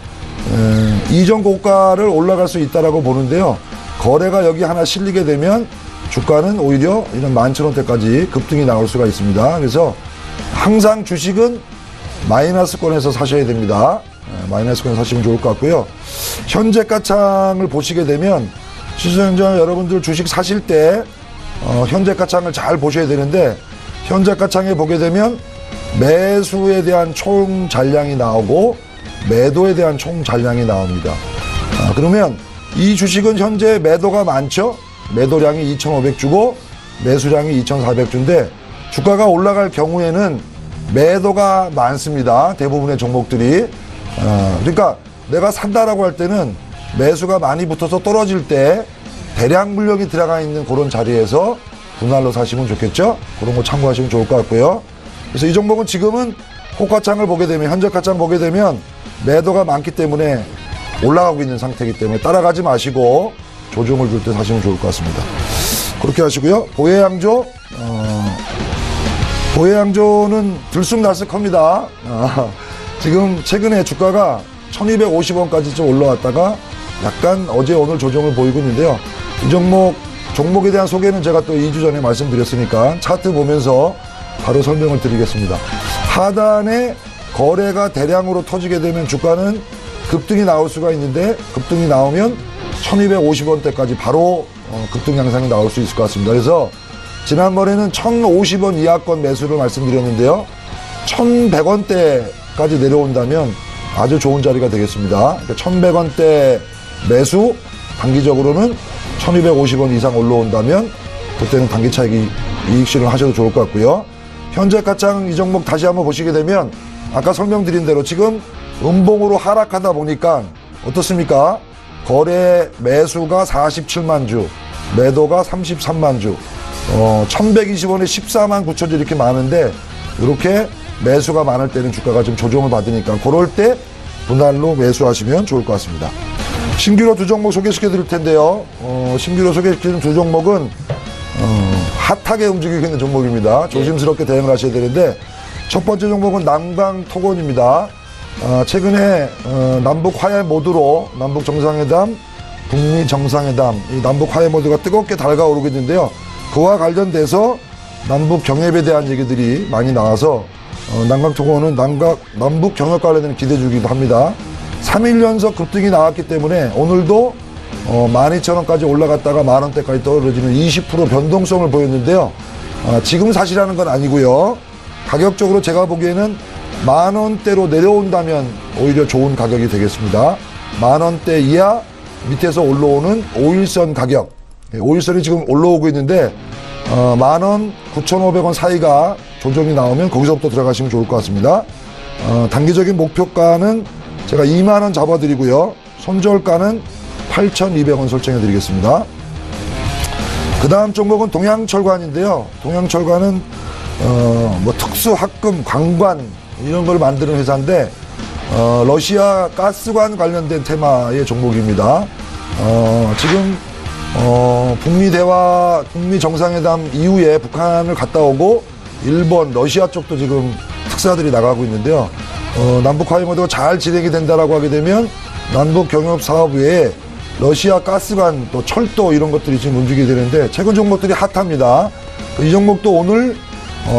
이전 고가를 올라갈 수 있다라고 보는데요. 거래가 여기 하나 실리게 되면 주가는 오히려 이런 11,000원대까지 급등이 나올 수가 있습니다. 그래서 항상 주식은 마이너스권에서 사셔야 됩니다. 마이너스권에서 사시면 좋을 것 같고요. 현재가창을 보시게 되면 시청자 여러분들 주식 사실 때 현재가창을 잘 보셔야 되는데, 현재가창에 보게 되면 매수에 대한 총 잔량이 나오고 매도에 대한 총 잔량이 나옵니다. 그러면 이 주식은 현재 매도가 많죠. 매도량이 2,500주고 매수량이 2,400주인데 주가가 올라갈 경우에는 매도가 많습니다. 대부분의 종목들이. 그러니까 내가 산다라고 할 때는 매수가 많이 붙어서 떨어질 때 대량 물량이 들어가 있는 그런 자리에서 분할로 사시면 좋겠죠. 그런 거 참고하시면 좋을 것 같고요. 그래서 이 종목은 지금은 호가창을 보게 되면, 현재가창 보게 되면 매도가 많기 때문에 올라가고 있는 상태이기 때문에 따라가지 마시고 조정을 줄 때 사시면 좋을 것 같습니다. 그렇게 하시고요. 보혜양조는 들쑥날쑥합니다. 지금 최근에 주가가 1250원까지 좀 올라왔다가 약간 어제 오늘 조정을 보이고 있는데요. 이 종목에 대한 소개는 제가 또 2주 전에 말씀드렸으니까 차트 보면서 바로 설명을 드리겠습니다. 하단에 거래가 대량으로 터지게 되면 주가는 급등이 나올 수가 있는데, 급등이 나오면 1250원대까지 바로 급등 양상이 나올 수 있을 것 같습니다. 그래서 지난번에는 1050원 이하권 매수를 말씀드렸는데요. 1100원대까지 내려온다면 아주 좋은 자리가 되겠습니다. 그러니까 1100원대 매수, 단기적으로는 1250원 이상 올라온다면 그때는 단기 차익 이익 실현 하셔도 좋을 것 같고요. 현재 가장 이 종목 다시 한번 보시게 되면 아까 설명드린 대로 지금 음봉으로 하락하다 보니까 어떻습니까? 거래 매수가 47만 주, 매도가 33만 주, 1120원에 14만 9천 주 이렇게 많은데, 이렇게 매수가 많을 때는 주가가 좀 조정을 받으니까 그럴 때 분할로 매수하시면 좋을 것 같습니다. 신규로 두 종목 소개시켜 드릴 텐데요. 신규로 소개시키는 두 종목은 핫하게 움직이고 있는 종목입니다. 조심스럽게 대응을 하셔야 되는데, 첫 번째 종목은 남강토건입니다. 최근에 남북 화해 모드로 남북 정상회담, 북미 정상회담, 이 남북 화해 모드가 뜨겁게 달가오르고 있는데요. 그와 관련돼서 남북 경협에 대한 얘기들이 많이 나와서 남강토건은 남북 경협 관련된 기대 주기도 합니다. 3일 연속 급등이 나왔기 때문에 오늘도 12,000원까지 올라갔다가 만원대까지 떨어지는 20% 변동성을 보였는데요. 지금 사시라는 건 아니고요. 가격적으로 제가 보기에는 만원대로 내려온다면 오히려 좋은 가격이 되겠습니다. 만원대 이하 밑에서 올라오는 5일선 가격, 5일선이 지금 올라오고 있는데 만원 9,500원 사이가 조정이 나오면 거기서부터 들어가시면 좋을 것 같습니다. 단기적인 목표가는 제가 2만원 잡아드리고요. 손절가는 8,200원 설정해 드리겠습니다. 그 다음 종목은 동양철관인데요. 동양철관은 뭐 특수합금, 관관 이런 걸 만드는 회사인데 러시아 가스관 관련된 테마의 종목입니다. 지금 북미 대화, 북미 정상회담 이후에 북한을 갔다 오고 일본, 러시아 쪽도 지금 특사들이 나가고 있는데요. 남북 화해 모드가 잘 진행이 된다라고 하게 되면 남북 경협 사업 외에 러시아 가스관, 또 철도 이런 것들이 지금 움직이게 되는데 최근 종목들이 핫합니다. 이 종목도 오늘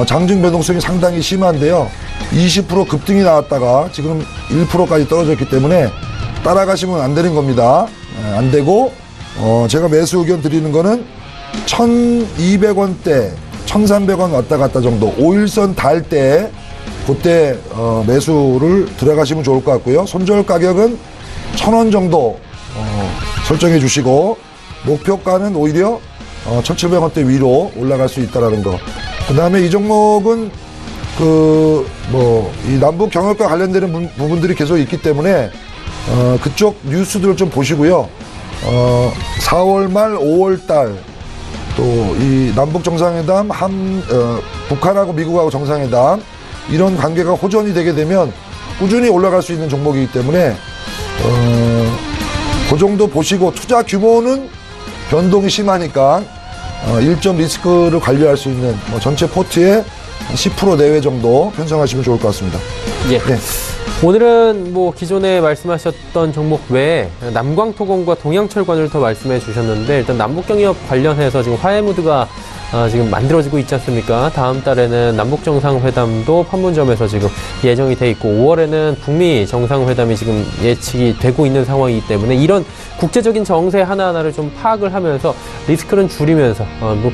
장중 변동성이 상당히 심한데요. 20% 급등이 나왔다가 지금 1%까지 떨어졌기 때문에 따라가시면 안 되는 겁니다. 안 되고 제가 매수 의견 드리는 거는 1,200원대, 1,300원 왔다 갔다 정도 5일선 달 때 그때 매수를 들어가시면 좋을 것 같고요. 손절 가격은 1,000원 정도 설정해 주시고 목표가는 오히려 1,700원대 위로 올라갈 수 있다라는 거. 그 다음에 이 종목은 이 남북 경협과 관련되는 부분들이 계속 있기 때문에 그쪽 뉴스들을 좀 보시고요. 4월 말 5월 달 또 이 남북 정상회담, 북한하고 미국하고 정상회담 이런 관계가 호전이 되게 되면 꾸준히 올라갈 수 있는 종목이기 때문에 그 정도 보시고 투자 규모는 변동이 심하니까 일정 리스크를 관리할 수 있는 전체 포트의 10% 내외 정도 편성하시면 좋을 것 같습니다. 예. 네. 오늘은 기존에 말씀하셨던 종목 외에 남광토공과 동양철관을 더 말씀해 주셨는데, 일단 남북경협 관련해서 지금 화해 무드가 지금 만들어지고 있지 않습니까? 다음 달에는 남북정상회담도 판문점에서 지금 예정이 돼 있고 5월에는 북미 정상회담이 지금 예측이 되고 있는 상황이기 때문에 이런 국제적인 정세 하나하나를 좀 파악을 하면서 리스크는 줄이면서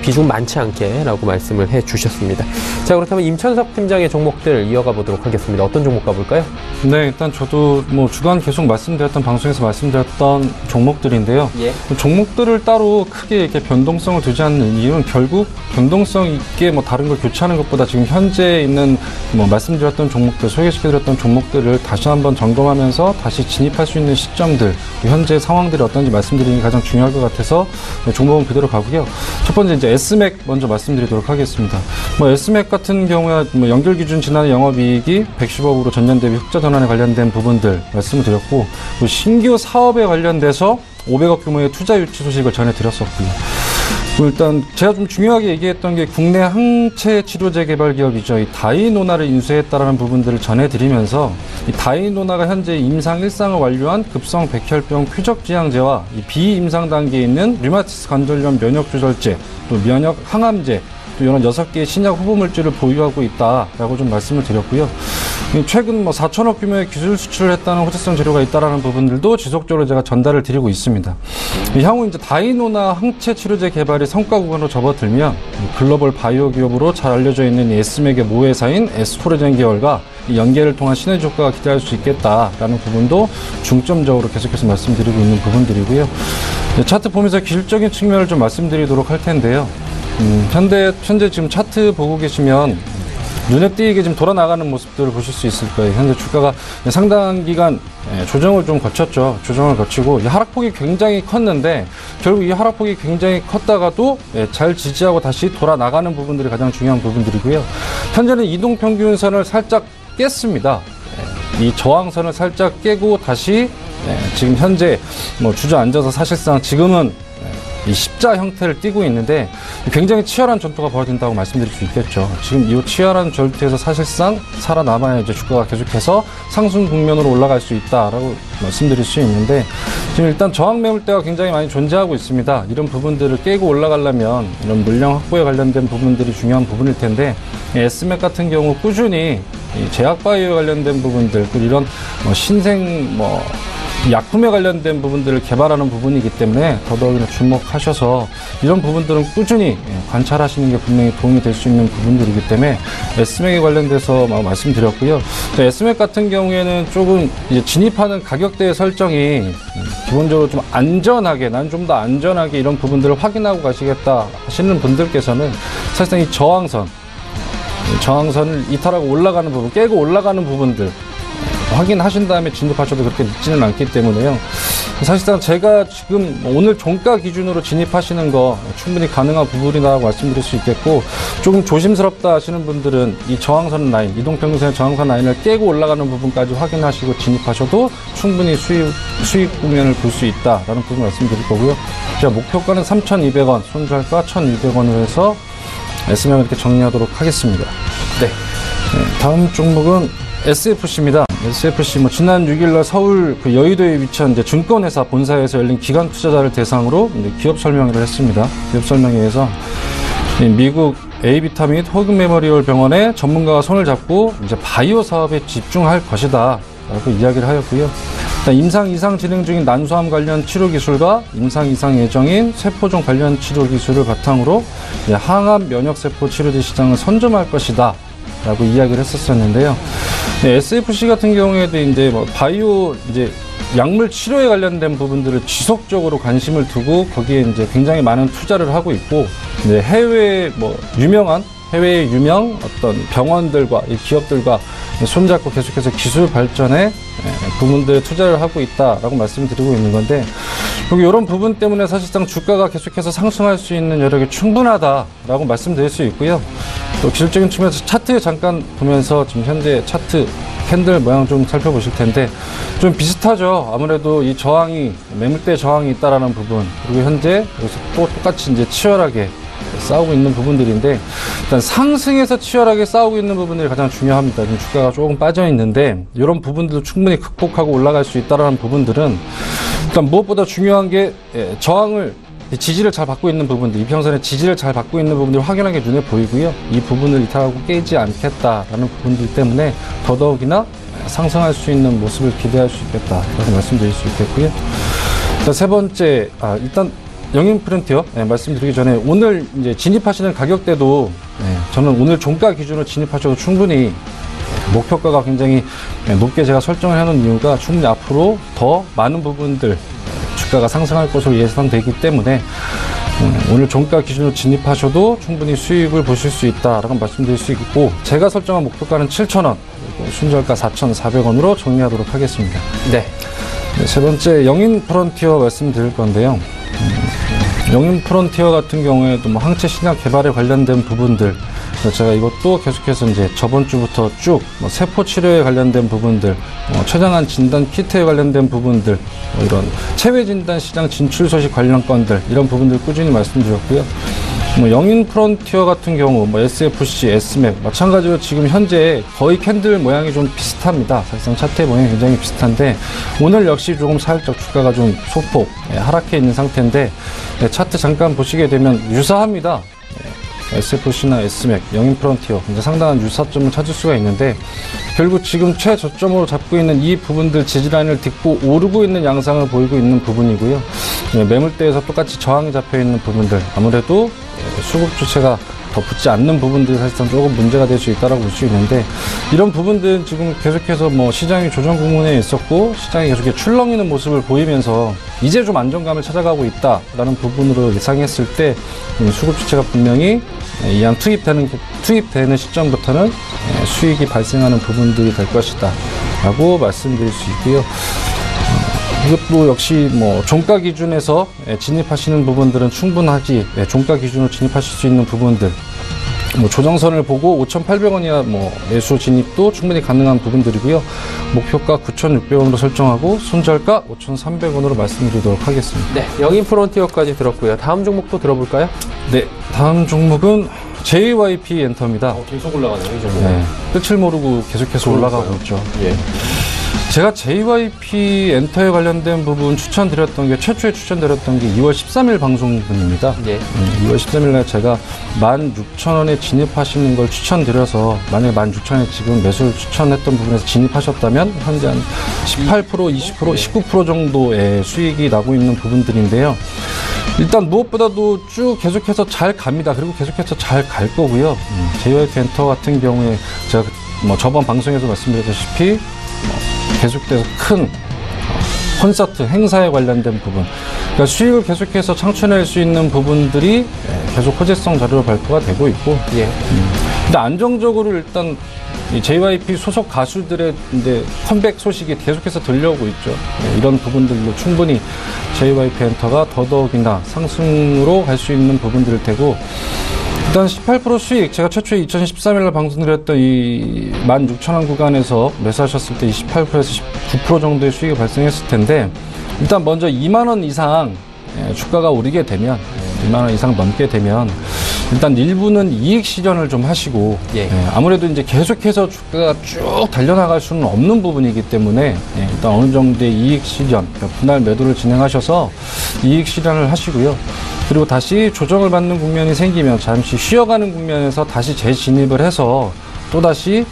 비중 많지 않게 라고 말씀을 해 주셨습니다. 자, 그렇다면 임천석 팀장의 종목들 이어가 보도록 하겠습니다. 어떤 종목 가볼까요? 네, 일단 저도 주간 계속 말씀드렸던 방송에서 말씀드렸던 종목들인데요. 예. 종목들을 따로 크게 이렇게 변동성을 두지 않는 이유는 결국 변동성 있게 다른 걸 교체하는 것보다 지금 현재 있는 말씀드렸던 종목들, 소개시켜드렸던 종목들을 다시 한번 점검하면서 다시 진입할 수 있는 시점들, 현재 상황들이 어떤지 말씀드리는 게 가장 중요할 것 같아서 종목은 그대로 가고요. 첫 번째 이제 S맥 먼저 말씀드리도록 하겠습니다. S맥 같은 경우에 연결 기준 지난해 영업이익이 110억으로 전년 대비 흑자 전환에 관련된 부분들 말씀을 드렸고, 신규 사업에 관련돼서 500억 규모의 투자 유치 소식을 전해드렸었고요. 일단 제가 좀 중요하게 얘기했던 게 국내 항체 치료제 개발 기업이죠. 이 다이노나를 인수했다라는 부분들을 전해드리면서 이 다이노나가 현재 임상 1상을 완료한 급성 백혈병 표적지향제와 이 비임상 단계에 있는 류마티스 관절염 면역 조절제, 또 면역 항암제, 또 이런 6개의 신약 후보 물질을 보유하고 있다라고 좀 말씀을 드렸고요. 최근 4천억 규모의 기술 수출을 했다는 호재성 재료가 있다라는 부분들도 지속적으로 제가 전달을 드리고 있습니다. 향후 이제 다이노나 항체 치료제 개발이 성과 구간으로 접어들면 글로벌 바이오 기업으로 잘 알려져 있는 S맥의 모회사인 에스토레젠 계열과 연계를 통한 시너지 효과가 기대할 수 있겠다라는 부분도 중점적으로 계속해서 말씀드리고 있는 부분들이고요. 차트 보면서 기술적인 측면을 좀 말씀드리도록 할 텐데요. 현재 지금 차트 보고 계시면 눈에 띄게 지금 돌아나가는 모습들을 보실 수 있을 거예요. 현재 주가가 상당 기간 조정을 좀 거쳤죠. 조정을 거치고 이 하락폭이 굉장히 컸는데 결국 이 하락폭이 굉장히 컸다가도 잘 지지하고 다시 돌아나가는 부분들이 가장 중요한 부분들이고요. 현재는 이동평균선을 살짝 깼습니다. 이 저항선을 살짝 깨고 다시 지금 현재 주저앉아서 사실상 지금은 이 십자 형태를 띠고 있는데 굉장히 치열한 전투가 벌어진다고 말씀드릴 수 있겠죠. 지금 이 치열한 전투에서 사실상 살아남아야 이제 주가가 계속해서 상승 국면으로 올라갈 수 있다라고 말씀드릴 수 있는데, 지금 일단 저항 매물대가 굉장히 많이 존재하고 있습니다. 이런 부분들을 깨고 올라가려면 이런 물량 확보에 관련된 부분들이 중요한 부분일 텐데, S맥 같은 경우 꾸준히 제약 바이오에 관련된 부분들, 그리고 이런 신생 약품에 관련된 부분들을 개발하는 부분이기 때문에 더더욱이나 주목하셔서 이런 부분들은 꾸준히 관찰하시는 게 분명히 도움이 될 수 있는 부분들이기 때문에 S맥에 관련돼서 말씀드렸고요. S맥 같은 경우에는 조금 이제 진입하는 가격대 설정이 기본적으로 좀 안전하게, 난 좀 더 안전하게 이런 부분들을 확인하고 가시겠다 하시는 분들께서는 사실상 이 저항선을 이탈하고 올라가는 부분, 깨고 올라가는 부분들 확인하신 다음에 진입하셔도 그렇게 늦지는 않기 때문에요. 사실상 제가 지금 오늘 종가 기준으로 진입하시는 거 충분히 가능한 부분이라고 말씀드릴 수 있겠고, 조금 조심스럽다 하시는 분들은 이 저항선 라인, 이동평균선의 저항선 라인을 깨고 올라가는 부분까지 확인하시고 진입하셔도 충분히 수익 국면을 볼 수 있다라는 부분 말씀드릴 거고요. 제가 목표가는 3,200원, 손절가 1,200원으로 해서 S맥을 이렇게 정리하도록 하겠습니다. 네. 다음 종목은 SFC입니다. SFC 지난 6일날 서울 그 여의도에 위치한 이제 증권회사 본사에서 열린 기관 투자자를 대상으로 이제 기업 설명회를 했습니다. 기업 설명회에서 미국 에이비타 및 호그 메모리얼 병원의 전문가가 손을 잡고 이제 바이오 사업에 집중할 것이다 라고 이야기를 하였고요. 임상 이상 진행 중인 난소암 관련 치료 기술과 임상 이상 예정인 세포종 관련 치료 기술을 바탕으로 항암 면역세포 치료제 시장을 선점할 것이다 라고 이야기를 했었었는데요. SFC 같은 경우에도 이제 바이오 약물 치료에 관련된 부분들을 지속적으로 관심을 두고 거기에 이제 굉장히 많은 투자를 하고 있고, 해외 해외의 유명 어떤 병원들과 이 기업들과 손잡고 계속해서 기술 발전에 부분들에 투자를 하고 있다라고 말씀드리고 있는 건데, 이런 부분 때문에 사실상 주가가 계속해서 상승할 수 있는 여력이 충분하다라고 말씀드릴 수 있고요. 또 기술적인 측면에서 차트 잠깐 보면서 지금 현재 차트 캔들 모양 좀 살펴보실 텐데 좀 비슷하죠. 아무래도 이 저항이 매물대 저항이 있다라는 부분, 그리고 현재 여기서 또 똑같이 이제 치열하게 싸우고 있는 부분들인데, 일단 상승해서 치열하게 싸우고 있는 부분들이 가장 중요합니다. 지금 주가가 조금 빠져 있는데 이런 부분들도 충분히 극복하고 올라갈 수 있다라는 부분들은 일단 무엇보다 중요한 게 저항을 지지를 잘 받고 있는 부분들, 이평선의 지지를 잘 받고 있는 부분들이 확연하게 눈에 보이고요. 이 부분을 이탈하고 깨지 않겠다라는 부분들 때문에 더더욱이나 상승할 수 있는 모습을 기대할 수 있겠다라고 말씀드릴 수 있겠고요. 세 번째, 일단 영인 프론티어 말씀드리기 전에 오늘 이제 진입하시는 가격대도 저는 오늘 종가 기준으로 진입하셔도 충분히 목표가가 굉장히 높게 제가 설정을 해놓은 이유가 충분히 앞으로 더 많은 부분들 주가가 상승할 것으로 예상되기 때문에 오늘 종가 기준으로 진입하셔도 충분히 수익을 보실 수 있다라고 말씀드릴 수 있고, 제가 설정한 목표가는 7,000원, 순저가 4,400원으로 정리하도록 하겠습니다. 네. 세 번째 영인 프론티어 말씀드릴 건데요. 영인 프론티어 같은 경우에도 항체 신약 개발에 관련된 부분들, 제가 이것도 계속해서 이제 저번 주부터 쭉 세포 치료에 관련된 부분들, 췌장암 진단 키트에 관련된 부분들, 이런 체외 진단 시장 진출 소식 관련 건들, 이런 부분들 꾸준히 말씀드렸고요. 영인 프론티어 같은 경우 SFC, SMAC 마찬가지로 지금 현재 거의 캔들 모양이 좀 비슷합니다. 사실상 차트의 모양이 굉장히 비슷한데 오늘 역시 조금 살짝 주가가 좀 소폭 하락해 있는 상태인데, 차트 잠깐 보시게 되면 유사합니다. SFC나 SMAC, 영인 프론티어 이제 상당한 유사점을 찾을 수가 있는데, 결국 지금 최저점으로 잡고 있는 이 부분들 지지라인을 딛고 오르고 있는 양상을 보이고 있는 부분이고요. 매물대에서 똑같이 저항이 잡혀 있는 부분들, 아무래도 수급 주체가 더 붙지 않는 부분들이 사실상 조금 문제가 될 수 있다고 볼 수 있는데, 이런 부분들은 지금 계속해서 시장이 조정 국면에 있었고 시장이 계속해서 출렁이는 모습을 보이면서 이제 좀 안정감을 찾아가고 있다라는 부분으로 예상했을 때 수급 주체가 분명히 이왕 투입되는 시점부터는 수익이 발생하는 부분들이 될 것이다 라고 말씀드릴 수 있고요. 이것도 역시 종가 기준에서 진입하시는 부분들은 충분하지, 종가 기준으로 진입하실 수 있는 부분들, 조정선을 보고 5,800원 이하 매수 진입도 충분히 가능한 부분들이고요. 목표가 9,600원으로 설정하고 손절가 5,300원으로 말씀드리도록 하겠습니다. 네, 영인 프론티어까지 들었고요. 다음 종목도 들어볼까요? 네, 다음 종목은 JYP 엔터입니다. 계속 올라가네요, 이 종목. 네, 끝을 모르고 계속해서 올라가고 있죠. 예. 제가 JYP 엔터에 관련된 부분 최초에 추천드렸던 게 2월 13일 방송분입니다. 예. 2월 13일 날 제가 16,000원에 진입하시는 걸 추천드려서, 만약에 16,000원에 지금 매수를 추천했던 부분에서 진입하셨다면 현재 한 18%, 20%, 19% 정도의 수익이 나고 있는 부분들인데요. 일단 무엇보다도 쭉 계속해서 잘 갑니다. 그리고 계속해서 잘 갈 거고요. JYP 엔터 같은 경우에 제가 저번 방송에서 말씀드렸다시피 계속돼서 큰 콘서트, 행사에 관련된 부분, 그러니까 수익을 계속해서 창출할 수 있는 부분들이 계속 호재성 자료로 발표가 되고 있고, 근데 안정적으로 일단 이 JYP 소속 가수들의 이제 컴백 소식이 계속해서 들려오고 있죠. 이런 부분들로 충분히 JYP 엔터가 더더욱이나 상승으로 갈 수 있는 부분들일 테고, 일단 18% 수익, 제가 최초에 2013년에 방송드렸던 이 16,000원 구간에서 매수하셨을 때 28%에서 19% 정도의 수익이 발생했을 텐데, 일단 먼저 2만원 이상 주가가 오르게 되면, 2만원 이상 넘게 되면 일단 일부는 이익 실현을 좀 하시고 예. 아무래도 이제 계속해서 주가가 쭉 달려나갈 수는 없는 부분이기 때문에 일단 어느 정도의 이익 실현, 그러니까 분할 매도를 진행하셔서 이익 실현을 하시고요. 그리고 다시 조정을 받는 국면이 생기면 잠시 쉬어가는 국면에서 다시 재진입을 해서 또다시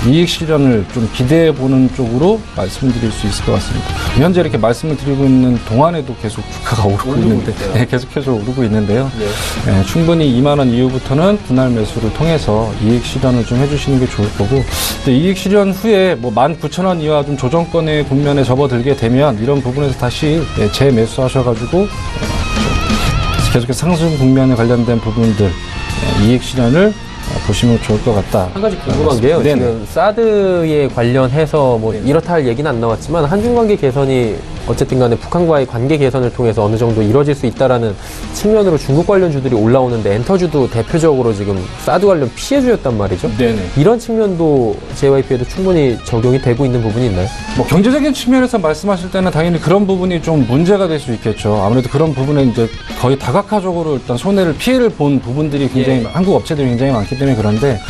이익 실현을 좀 기대해 보는 쪽으로 말씀드릴 수 있을 것 같습니다. 현재 이렇게 말씀을 드리고 있는 동안에도 계속 주가가 오르고 있는데, 계속해서 오르고 있는데요. 충분히 2만 원 이후부터는 분할 매수를 통해서 이익 실현을 좀 해주시는 게 좋을 거고, 이익 실현 후에 뭐 19,000원 이하 좀 조정권의 국면에 접어들게 되면 이런 부분에서 다시 재매수하셔가지고 계속해서 상승 국면에 관련된 부분들 이익 실현을 보시면 좋을 것 같다. 한 가지 궁금한 게요. 네네. 지금 사드에 관련해서 뭐 이렇다 할 얘기는 안 나왔지만 한중 관계 개선이 어쨌든 간에 북한과의 관계 개선을 통해서 어느 정도 이루어질 수 있다라는 측면으로 중국 관련주들이 올라오는데 엔터주도 대표적으로 지금 사드 관련 피해주였단 말이죠. 네네. 이런 측면도 JYP에도 충분히 적용이 되고 있는 부분이 있나요? 뭐 경제적인 측면에서 말씀하실 때는 당연히 그런 부분이 좀 문제가 될 수 있겠죠. 아무래도 그런 부분에 이제 거의 다각화적으로 일단 피해를 본 부분들이 굉장히 한국 업체들이 굉장히 많기 때문에 그런데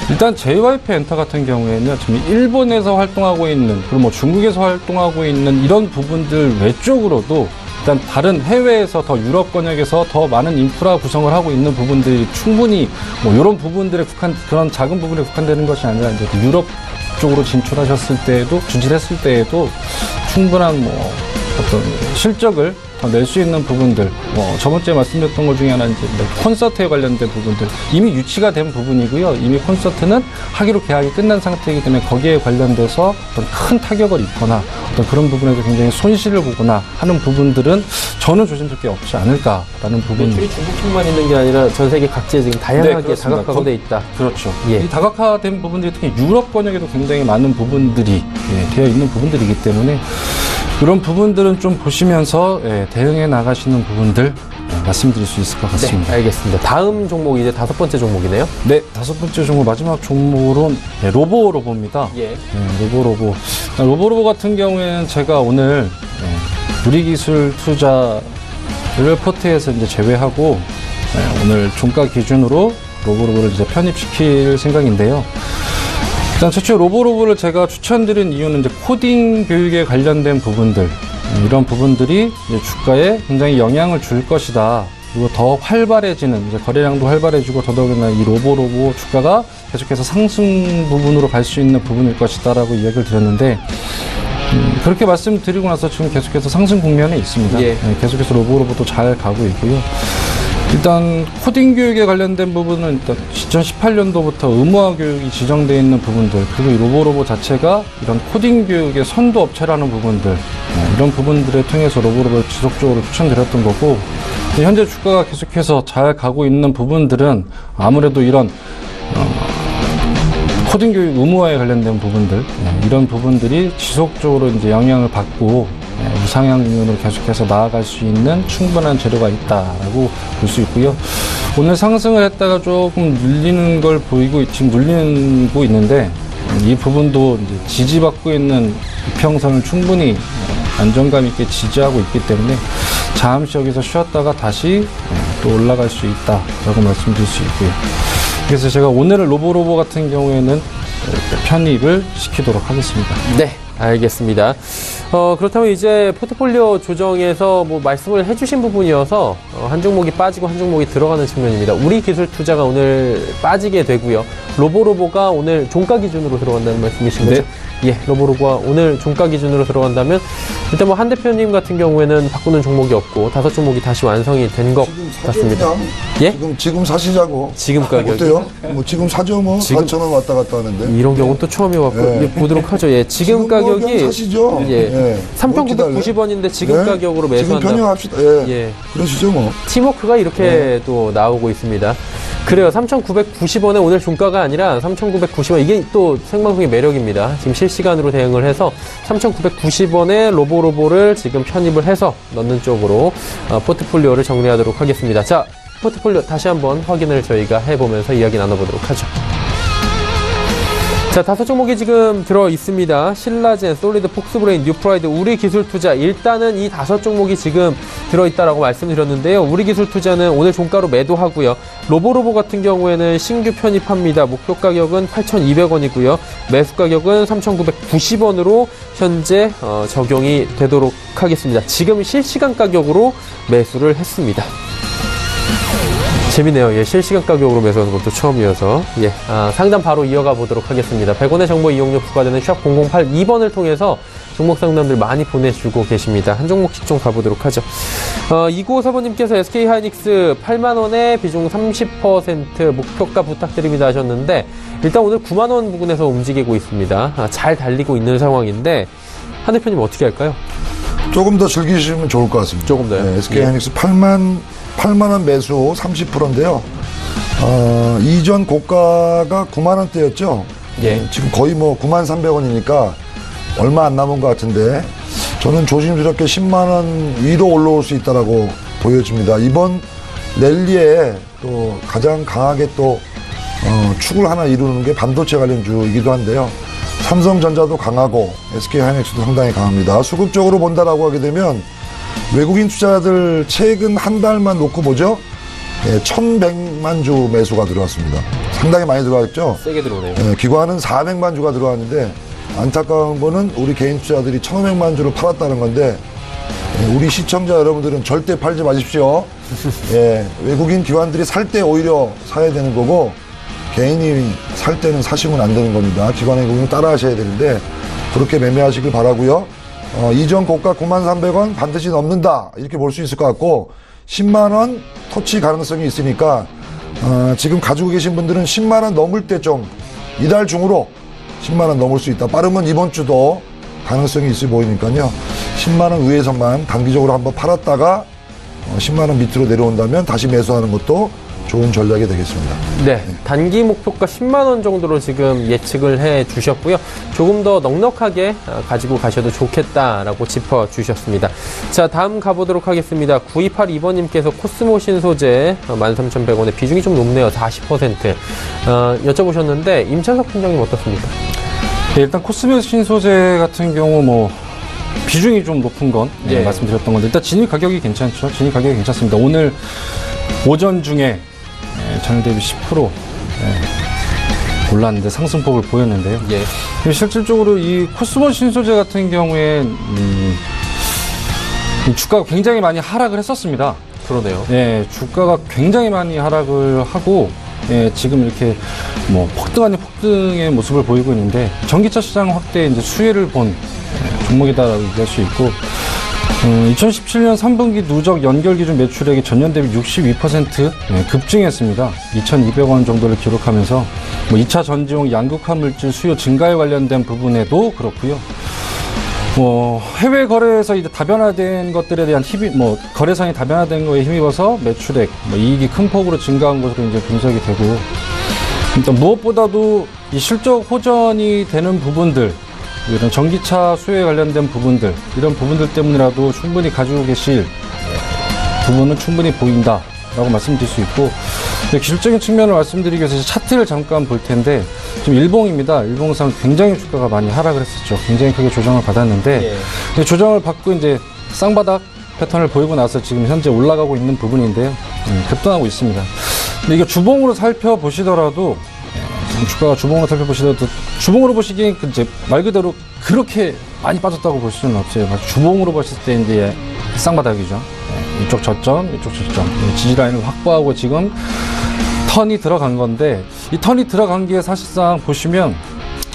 일단 JYP 엔터 같은 경우에는 지금 일본에서 활동하고 있는 그리고 뭐 중국에서 활동하고 있는 이런 부분들 외적으로도 일단 다른 해외에서 더 유럽 권역에서 더 많은 인프라 구성을 하고 있는 부분들이 충분히 뭐 이런 부분들에 그런 작은 부분에 국한되는 것이 아니라 이제 유럽 쪽으로 진출했을 때에도 충분한 뭐 어떤 실적을 더 낼 수 있는 부분들, 뭐 저번주에 말씀드렸던 것 중에 하나는 이제 콘서트에 관련된 부분들 이미 유치가 된 부분이고요. 이미 콘서트는 하기로 계약이 끝난 상태이기 때문에 거기에 관련돼서 어떤 큰 타격을 입거나 어떤 그런 부분에서 굉장히 손실을 보거나 하는 부분들은 저는 조심스럽게 없지 않을까라는 부분. 매출이 중국뿐만 있는 게 아니라 전 세계 각지에 지금 다양하게 다각화돼 있다. 그렇죠. 예. 이 다각화된 부분들이 특히 유럽 권역에도 굉장히 많은 부분들이 되어 있는 부분들이기 때문에 이런 부분들은 좀 보시면서 대응해 나가시는 부분들 말씀드릴 수 있을 것 같습니다. 네, 알겠습니다. 다음 종목 이제 5번째 종목이네요. 네, 5번째 종목 마지막 종목으로는 로보로보입니다. 예. 로보로보 같은 경우에는 제가 오늘 누리기술 투자를 포트에서 이제 제외하고 오늘 종가 기준으로 로보로보를 이제 편입시킬 생각인데요. 일단 최초 로보로보를 제가 추천드린 이유는 이제 코딩 교육에 관련된 부분들, 이런 부분들이 이제 주가에 굉장히 영향을 줄 것이다. 그리고 더 활발해지는, 이제 거래량도 활발해지고 더더욱이나 이 로보로보 주가가 계속해서 상승 부분으로 갈 수 있는 부분일 것이다라고 이야기를 드렸는데, 그렇게 말씀드리고 나서 지금 계속해서 상승 국면에 있습니다. 예. 계속해서 로보로보도 잘 가고 있고요. 일단 코딩 교육에 관련된 부분은 일단 2018년도부터 의무화 교육이 지정되어 있는 부분들, 그리고 이 로보로보 자체가 이런 코딩 교육의 선도 업체라는 부분들, 이런 부분들을 통해서 로보로보를 지속적으로 추천드렸던 거고, 현재 주가가 계속해서 잘 가고 있는 부분들은 아무래도 이런 코딩 교육 의무화에 관련된 부분들, 이런 부분들이 지속적으로 이제 영향을 받고 우상향 국면으로 계속해서 나아갈 수 있는 충분한 재료가 있다라고 볼 수 있고요. 오늘 상승을 했다가 조금 눌리는 걸 지금 눌리고 있는데, 이 부분도 이제 지지받고 있는 이평선을 충분히 안정감 있게 지지하고 있기 때문에 잠시 여기서 쉬었다가 다시 또 올라갈 수 있다라고 말씀드릴 수 있고요. 그래서 제가 오늘은 로보로보 같은 경우에는 편입을 시키도록 하겠습니다. 네, 알겠습니다. 그렇다면 이제 포트폴리오 조정에서 뭐 말씀을 해주신 부분이어서 한 종목이 빠지고 한 종목이 들어가는 측면입니다. 우리 기술 투자가 오늘 빠지게 되고요. 로보로보가 오늘 종가 기준으로 들어간다는 말씀이신 거죠? 네. 예, 로보로보가 오늘 종가 기준으로 들어간다면 일단 뭐 한 대표님 같은 경우에는 바꾸는 종목이 없고 5종목이 다시 완성이 된 것 같습니다. 예? 지금 사시자고. 지금 가격이 어때요? 뭐 지금 사죠 뭐. 4,000원 왔다 갔다 하는데. 이런 경우는 또 처음이어갖고 예. 보도록 하죠. 예, 지금 가격이 그냥 사시죠. 예, 3,990원인데 지금 가격으로 매수한다. 지금 편입합시다. 예. 예. 그러시죠 뭐. 팀워크가 이렇게 또 나오고 있습니다. 그래요. 3,990원에 오늘 종가가 아니라 3,990원. 이게 또 생방송의 매력입니다. 지금 실시간으로 대응을 해서 3,990원에 로보로보를 지금 편입을 해서 넣는 쪽으로 포트폴리오를 정리하도록 하겠습니다. 자, 포트폴리오 다시 한번 확인을 저희가 해보면서 이야기 나눠보도록 하죠. 자, 5종목이 지금 들어 있습니다. 신라젠, 솔리드, 폭스브레인, 뉴프라이드, 우리기술투자. 일단은 이 5종목이 지금 들어있다라고 말씀드렸는데요. 우리기술투자는 오늘 종가로 매도하고요. 로보로보 같은 경우에는 신규 편입합니다. 목표 가격은 8,200원이고요. 매수 가격은 3,990원으로 현재 적용이 되도록 하겠습니다. 지금 실시간 가격으로 매수를 했습니다. 재밌네요. 예, 실시간 가격으로 매수하는 것도 처음이어서. 예, 상담 바로 이어가 보도록 하겠습니다. 100원의 정보 이용료 부과되는 샵 0082번을 통해서 종목 상담들 많이 보내주고 계십니다. 한 종목씩 좀 가보도록 하죠. 2954번님께서 SK하이닉스 8만원에 비중 30% 목표가 부탁드립니다 하셨는데, 일단 오늘 9만원 부근에서 움직이고 있습니다. 잘 달리고 있는 상황인데, 한 대표님 어떻게 할까요? 조금 더 즐기시면 좋을 것 같습니다. 조금 더요? 네, SK하이닉스 8만원 매수 30%인데요. 이전 고가가 9만원대였죠. 예. 지금 거의 뭐 93,300원이니까 얼마 안 남은 것 같은데, 저는 조심스럽게 10만원 위로 올라올 수 있다라고 보여집니다. 이번 랠리에 또 가장 강하게 또 축을 하나 이루는 게 반도체 관련주이기도 한데요. 삼성전자도 강하고 SK하이닉스도 상당히 강합니다. 수급적으로 본다라고 하게 되면 외국인 투자자들 최근 한 달만 놓고 보죠. 1,100만 주 매수가 들어왔습니다. 상당히 많이 들어왔죠. 세게 들어오네요. 기관은 400만 주가 들어왔는데, 안타까운 거는 우리 개인 투자자들이 1,500만 주를 팔았다는 건데, 우리 시청자 여러분들은 절대 팔지 마십시오. 외국인 기관들이 살 때 오히려 사야 되는 거고, 개인이 살 때는 사시면 안 되는 겁니다. 기관의 경우는 따라 하셔야 되는데, 그렇게 매매하시길 바라고요. 이전 고가 93,300원 반드시 넘는다, 이렇게 볼 수 있을 것 같고, 10만원 터치 가능성이 있으니까, 지금 가지고 계신 분들은 10만원 넘을 때 좀 이달 중으로 10만원 넘을 수 있다. 빠르면 이번 주도 가능성이 있어 보이니까요. 10만원 위에서만 단기적으로 한번 팔았다가 10만원 밑으로 내려온다면 다시 매수하는 것도 좋은 전략이 되겠습니다. 네, 단기 목표가 10만원 정도로 지금 예측을 해 주셨고요. 조금 더 넉넉하게 가지고 가셔도 좋겠다라고 짚어주셨습니다. 자, 다음 가보도록 하겠습니다. 9282번님께서 코스모 신소재 13,100원에 비중이 좀 높네요. 40%. 여쭤보셨는데, 임찬석 팀장님 어떻습니까? 네, 일단 코스모 신소재 같은 경우 뭐 비중이 좀 높은 건 말씀드렸던 건데, 일단 진입 가격이 괜찮죠. 진입 가격이 괜찮습니다. 오늘 오전 중에 전일 대비 10% 올랐는데 상승폭을 보였는데요. 예. 실질적으로 이 코스모 신소재 같은 경우에 주가가 굉장히 많이 하락을 했었습니다. 그러네요. 네, 주가가 굉장히 많이 하락을 하고, 지금 이렇게 뭐 폭등 아닌 폭등의 모습을 보이고 있는데, 전기차 시장 확대 이제 수혜를 본 종목이다라고 얘기할 수 있고, 2017년 3분기 누적 연결 기준 매출액이 전년 대비 62% 급증했습니다. 2,200원 정도를 기록하면서, 뭐 2차 전지용 양극화 물질 수요 증가에 관련된 부분에도 그렇고요. 뭐 해외 거래에서 이제 다변화된 것들에 대한 거래상이 다변화된 거에 힘입어서 매출액, 이익이 큰 폭으로 증가한 것으로 이제 분석이 되고, 일단 무엇보다도 이 실적 호전이 되는 부분들, 이런 전기차 수요에 관련된 부분들, 이런 부분들 때문이라도 충분히 가지고 계실 부분은 충분히 보인다라고 말씀드릴 수 있고, 기술적인 측면을 말씀드리기 위해서 차트를 잠깐 볼 텐데, 지금 일봉입니다. 일봉상 굉장히 주가가 많이 하락을 했었죠. 굉장히 크게 조정을 받았는데, 조정을 받고 이제 쌍바닥 패턴을 보이고 나서 지금 현재 올라가고 있는 부분인데요. 급등하고 있습니다. 근데 이게 주봉으로 살펴보시더라도, 주가가 주봉으로 살펴보시더라도, 주봉으로 보시기엔 이제 말 그대로 그렇게 많이 빠졌다고 볼 수는 없어요. 주봉으로 보실 때 이제 쌍바닥이죠. 이쪽 저점, 이쪽 저점. 지지라인을 확보하고 지금 턴이 들어간 건데, 이 턴이 들어간 게 사실상 보시면,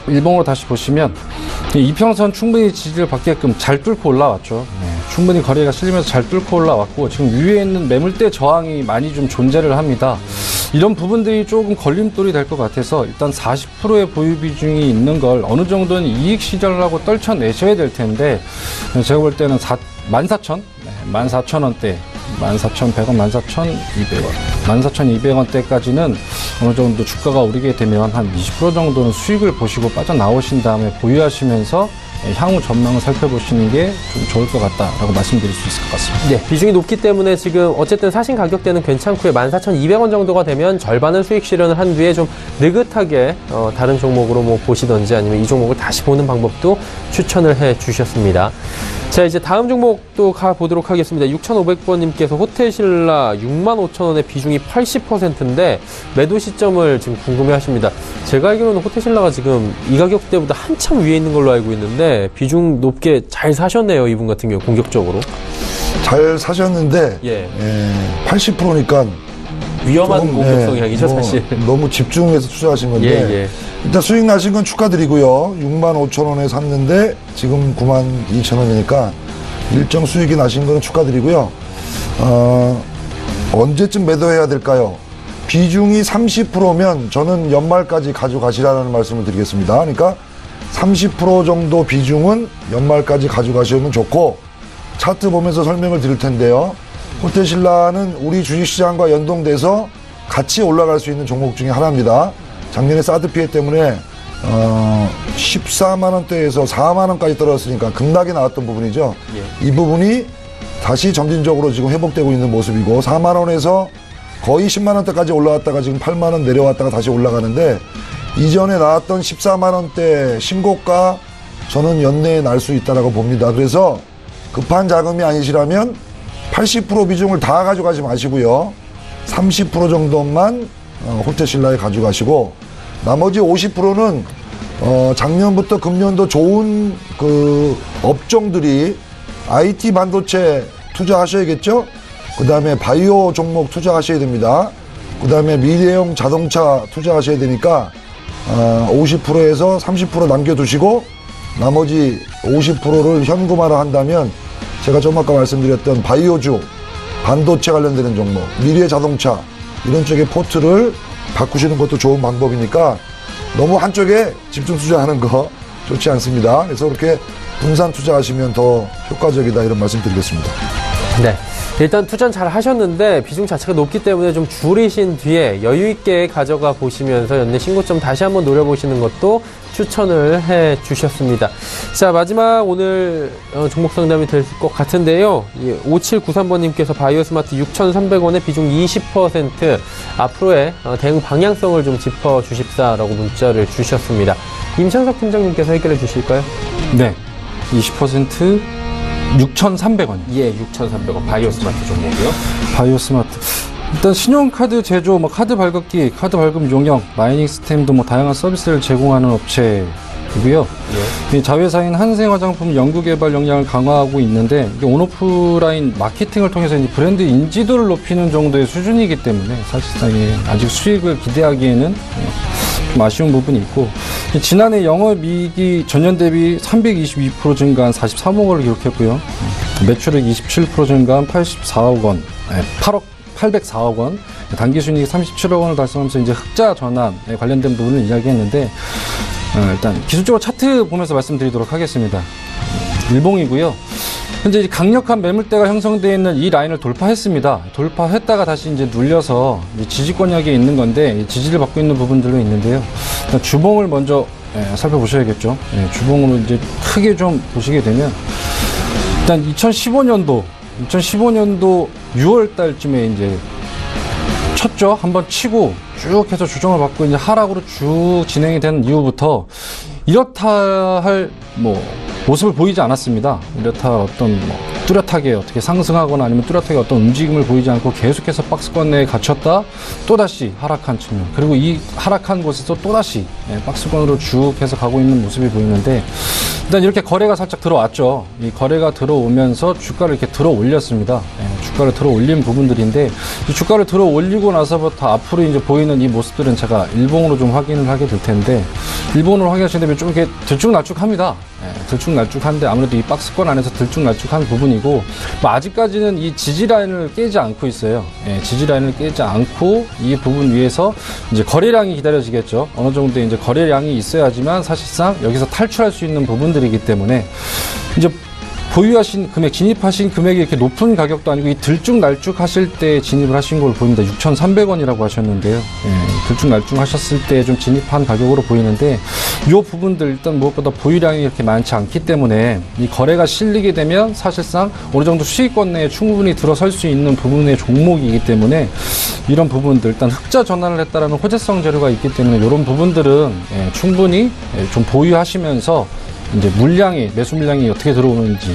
일봉으로 다시 보시면, 이평선 충분히 지지를 받게끔 잘 뚫고 올라왔죠. 충분히 거래가 실리면서 잘 뚫고 올라왔고, 지금 위에 있는 매물대 저항이 많이 좀 존재를 합니다. 이런 부분들이 조금 걸림돌이 될 것 같아서, 일단 40%의 보유 비중이 있는 걸 어느 정도는 이익 시절하고 떨쳐내셔야 될 텐데, 제가 볼 때는 14,000원대, 14,100원, 14,200원, 14,200원대까지는 어느 정도 주가가 오르게 되면 한 20% 정도는 수익을 보시고 빠져나오신 다음에 보유하시면서 향후 전망을 살펴보시는 게 좀 좋을 것 같다라고 말씀드릴 수 있을 것 같습니다. 네, 비중이 높기 때문에 지금 어쨌든 사신 가격대는 괜찮고요. 14,200원 정도가 되면 절반은 수익 실현을 한 뒤에 좀 느긋하게 다른 종목으로 뭐 보시던지 아니면 이 종목을 다시 보는 방법도 추천을 해 주셨습니다. 자, 이제 다음 종목도 가보도록 하겠습니다. 6,500번님께서 호텔신라 65,000원의 비중이 80%인데 매도 시점을 지금 궁금해 하십니다. 제가 알기로는 호텔신라가 지금 이 가격대보다 한참 위에 있는 걸로 알고 있는데 비중 높게 잘 사셨네요. 이분 같은 경우 공격적으로. 잘 사셨는데 예. 80%니까 위험한 공격 성향이죠, 사실. 너무 집중해서 투자하신 건데 예. 일단 수익 나신 건 축하드리고요. 65,000원에 샀는데 지금 92,000원이니까 일정 수익이 나신 거는 축하드리고요. 언제쯤 매도해야 될까요? 비중이 30%면 저는 연말까지 가져가시라는 말씀을 드리겠습니다. 그러니까 30% 정도 비중은 연말까지 가져가시면 좋고, 차트 보면서 설명을 드릴 텐데요. 호텔신라는 우리 주식시장과 연동돼서 같이 올라갈 수 있는 종목 중에 하나입니다. 작년에 사드 피해 때문에 14만원대에서 4만원까지 떨어졌으니까 급락이 나왔던 부분이죠. 이 부분이 다시 점진적으로 지금 회복되고 있는 모습이고, 4만원에서 거의 10만원대까지 올라왔다가 지금 8만원 내려왔다가 다시 올라가는데, 이전에 나왔던 14만원대 신고가 저는 연내에 날 수 있다고 봅니다. 그래서 급한 자금이 아니시라면 80% 비중을 다 가져가지 마시고요. 30% 정도만 호텔신라에 가져가시고, 나머지 50%는 작년부터 금년도 좋은 그 업종들이 IT 반도체 투자하셔야겠죠. 그 다음에 바이오 종목 투자하셔야 됩니다. 그 다음에 미래형 자동차 투자하셔야 되니까 50%에서 30% 남겨두시고 나머지 50%를 현금화를 한다면, 제가 좀 아까 말씀드렸던 바이오주, 반도체 관련되는 종목, 미래 자동차 이런 쪽에 포트를 바꾸시는 것도 좋은 방법이니까 너무 한쪽에 집중 투자하는 거 좋지 않습니다. 그래서 그렇게 분산 투자하시면 더 효과적이다, 이런 말씀 드리겠습니다. 네. 일단 투자는 잘 하셨는데 비중 자체가 높기 때문에 좀 줄이신 뒤에 여유 있게 가져가 보시면서 연내 신고점 다시 한번 노려보시는 것도 추천을 해 주셨습니다. 자, 마지막 오늘 종목 상담이 될 것 같은데요. 5793번님께서 바이오스마트 6,300원에 비중 20% 앞으로의 대응 방향성을 좀 짚어주십사라고 문자를 주셨습니다. 임창석 팀장님께서 해결해 주실까요? 네. 20% 6,300원. 예, 6,300원. 바이오스마트 종목이요. 바이오스마트. 일단 신용카드 제조, 카드 발급기, 카드 발급 용역, 마이닝 시스템 등 다양한 서비스를 제공하는 업체이고요. 예. 자회사인 한생화장품 연구개발 역량을 강화하고 있는데, 이게 온오프라인 마케팅을 통해서 이제 브랜드 인지도를 높이는 정도의 수준이기 때문에 사실상 아직 수익을 기대하기에는 좀 아쉬운 부분이 있고, 지난해 영업이익이 전년 대비 322% 증가한 43억 원을 기록했고요. 매출액 27% 증가한 84억 원, 804억 원, 당기순이익 37억 원을 달성하면서 이제 흑자 전환에 관련된 부분을 이야기했는데, 일단 기술적으로 차트 보면서 말씀드리도록 하겠습니다. 일봉이고요. 현재 이제 강력한 매물대가 형성되어 있는 이 라인을 돌파했습니다. 돌파했다가 다시 이제 눌려서 이제 지지권역에 있는 건데, 지지를 받고 있는 부분들도 있는데요. 일단 주봉을 먼저 살펴보셔야겠죠. 주봉으로 이제 크게 좀 보시게 되면, 일단 2015년도 6월 달쯤에 이제 쳤죠. 한번 치고 쭉 해서 조정을 받고 이제 하락으로 쭉 진행이 된 이후부터 이렇다 할 모습을 보이지 않았습니다. 이렇다 어떤 뚜렷하게 어떻게 상승하거나 아니면 뚜렷하게 어떤 움직임을 보이지 않고 계속해서 박스권 내에 갇혔다 또다시 하락한 측면, 그리고 이 하락한 곳에서 또다시 박스권으로 쭉 해서 가고 있는 모습이 보이는데, 일단 이렇게 거래가 살짝 들어왔죠. 이 거래가 들어오면서 주가를 이렇게 들어 올렸습니다. 주가를 들어 올린 부분들인데, 이 주가를 들어 올리고 나서부터 앞으로 이제 보이는 이 모습들은 제가 일봉으로 좀 확인을 하게 될 텐데, 일본으로 확인하시면 좀 이렇게 들쭉날쭉합니다. 들쭉날쭉한데 아무래도 이 박스권 안에서 들쭉날쭉한 부분이고, 아직까지는 이 지지라인을 깨지 않고 있어요. 지지라인을 깨지 않고 이 부분 위에서 이제 거래량이 기다려지겠죠. 어느 정도 이제 거래량이 있어야지만 사실상 여기서 탈출할 수 있는 부분들이기 때문에, 이제 보유하신 금액, 진입하신 금액이 이렇게 높은 가격도 아니고 이 들쭉날쭉 하실 때 진입을 하신 걸로 보입니다. 6,300원이라고 하셨는데요. 들쭉날쭉 하셨을 때 좀 진입한 가격으로 보이는데 이 부분들 일단 무엇보다 보유량이 이렇게 많지 않기 때문에 이 거래가 실리게 되면 사실상 어느 정도 수익권 내에 충분히 들어설 수 있는 부분의 종목이기 때문에 이런 부분들 일단 흑자 전환을 했다라는 호재성 재료가 있기 때문에 이런 부분들은 충분히 좀 보유하시면서 이제 물량이, 매수 물량이 어떻게 들어오는지